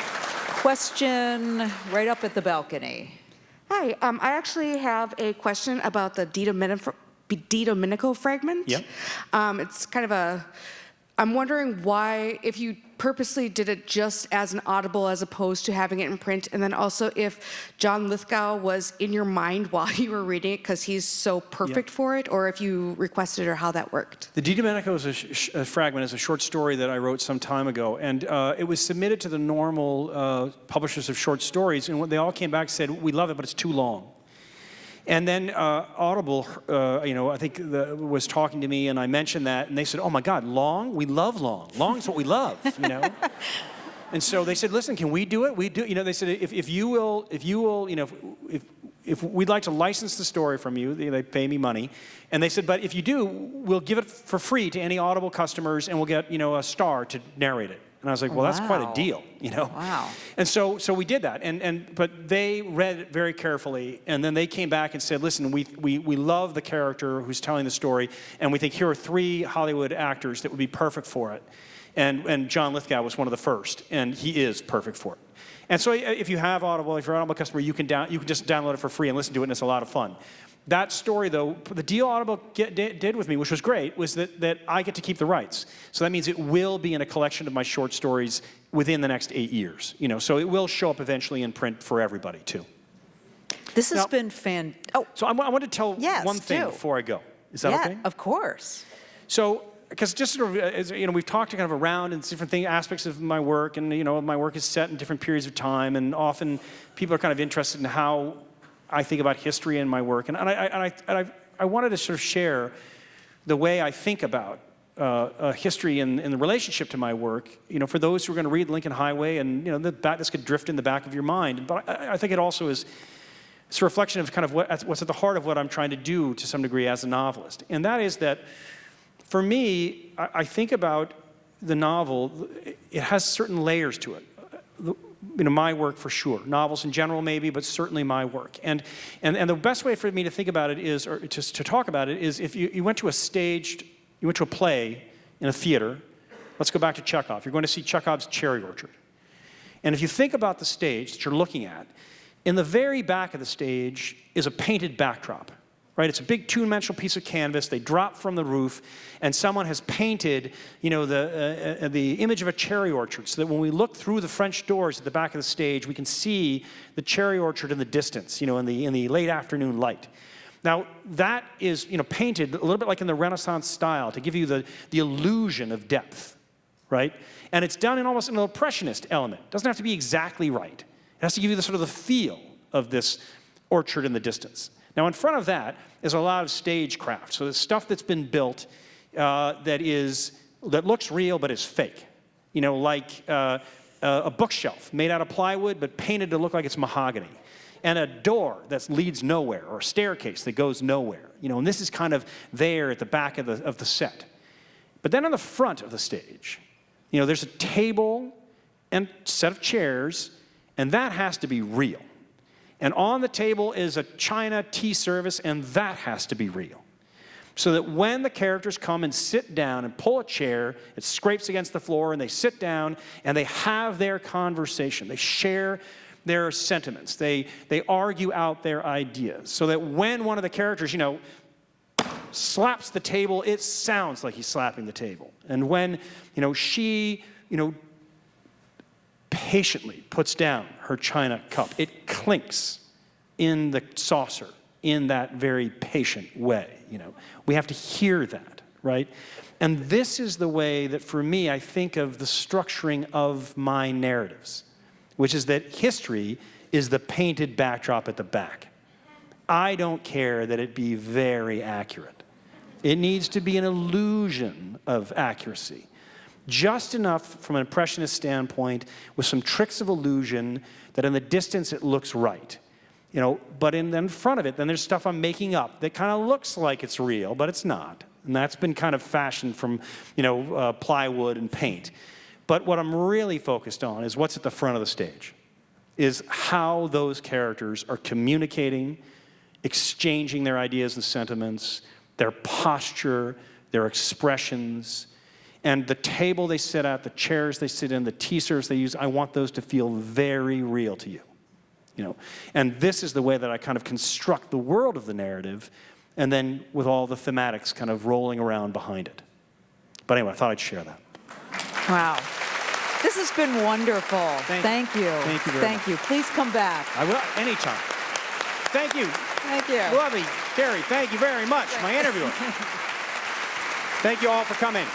Question right up at the balcony. Hi, I actually have a question about the Di Domenico fragment. Yep. It's kind of I'm wondering why, if you purposely did it just as an audible as opposed to having it in print, and then also if John Lithgow was in your mind while you were reading it because he's so perfect for it, or if you requested or how that worked. The Di Domenico is a fragment, is a short story that I wrote some time ago, and it was submitted to the normal publishers of short stories, and when they all came back and said, we love it, but it's too long. And then Audible, I think was talking to me, and I mentioned that, and they said, "Oh my God, long? We love long. Long is what we love, And so they said, "Listen, can we do it? We do." They said, "If you will, if we'd like to license the story from you, they pay me money." And they said, "But if you do, we'll give it for free to any Audible customers, and we'll get a star to narrate it." And I was like, well, that's quite a deal, Wow. And so we did that, but they read it very carefully, and then they came back and said, listen, we love the character who's telling the story, and we think here are 3 Hollywood actors that would be perfect for it. And John Lithgow was one of the first, and he is perfect for it. And so if you have Audible, if you're an Audible customer, you can just download it for free and listen to it, and it's a lot of fun. That story, though, the deal Audible did with me, which was great, was that I get to keep the rights. So that means it will be in a collection of my short stories within the next 8 years. So it will show up eventually in print for everybody, too. This has Now, been So I want to tell one thing before I go. Is that okay? Yeah, of course. So, because just sort of, as, we've talked kind of around and different aspects of my work, and my work is set in different periods of time, and often people are kind of interested in how I think about history in my work, and I wanted to sort of share the way I think about history and the relationship to my work. For those who are going to read Lincoln Highway, and this could drift in the back of your mind, but I think it also is it's a reflection of kind of what's at the heart of what I'm trying to do to some degree as a novelist, and that is that for me, I think about the novel. It has certain layers to it. My work for sure, novels in general maybe, but certainly my work. And the best way for me to think about it is, or to talk about it, is if you went to a play in a theater. Let's go back to Chekhov. You're going to see Chekhov's Cherry Orchard. And if you think about the stage that you're looking at, in the very back of the stage is a painted backdrop. Right? It's a big 2-dimensional piece of canvas. They drop from the roof, and someone has painted, the image of a cherry orchard, so that when we look through the French doors at the back of the stage, we can see the cherry orchard in the distance, in the late afternoon light. Now that is, painted a little bit like in the Renaissance style to give you the illusion of depth, right? And it's done in almost an impressionist element. It doesn't have to be exactly right. It has to give you the sort of the feel of this orchard in the distance. Now, in front of that is a lot of stagecraft. So the stuff that's been built that looks real but is fake. Like a bookshelf made out of plywood but painted to look like it's mahogany. And a door that leads nowhere, or a staircase that goes nowhere. And this is kind of there at the back of the set. But then on the front of the stage, there's a table and set of chairs, and that has to be real. And on the table is a china tea service, and that has to be real. So that when the characters come and sit down and pull a chair, it scrapes against the floor, and they sit down, and they have their conversation. They share their sentiments. They argue out their ideas. So that when one of the characters, slaps the table, it sounds like he's slapping the table. And when, she, patiently puts down her china cup, it clinks in the saucer in that very patient way. We have to hear that, right? And this is the way that, for me, I think of the structuring of my narratives, which is that history is the painted backdrop at the back. I don't care that it be very accurate. It needs to be an illusion of accuracy. Just enough from an impressionist standpoint, with some tricks of illusion, that in the distance it looks right. But in front of it, then there's stuff I'm making up that kind of looks like it's real, but it's not. And that's been kind of fashioned from, plywood and paint. But what I'm really focused on is what's at the front of the stage, is how those characters are communicating, exchanging their ideas and sentiments, their posture, their expressions, and the table they sit at, the chairs they sit in, the T-shirts they use, I want those to feel very real to you. And this is the way that I kind of construct the world of the narrative, and then with all the thematics kind of rolling around behind it. But anyway, I thought I'd share that. Wow. This has been wonderful. Thank you. Thank you very much. Thank you. Please come back. I will, anytime. Thank you. Thank you. Lovely. Kerri, thank you very much, my interviewer. Thank you all for coming.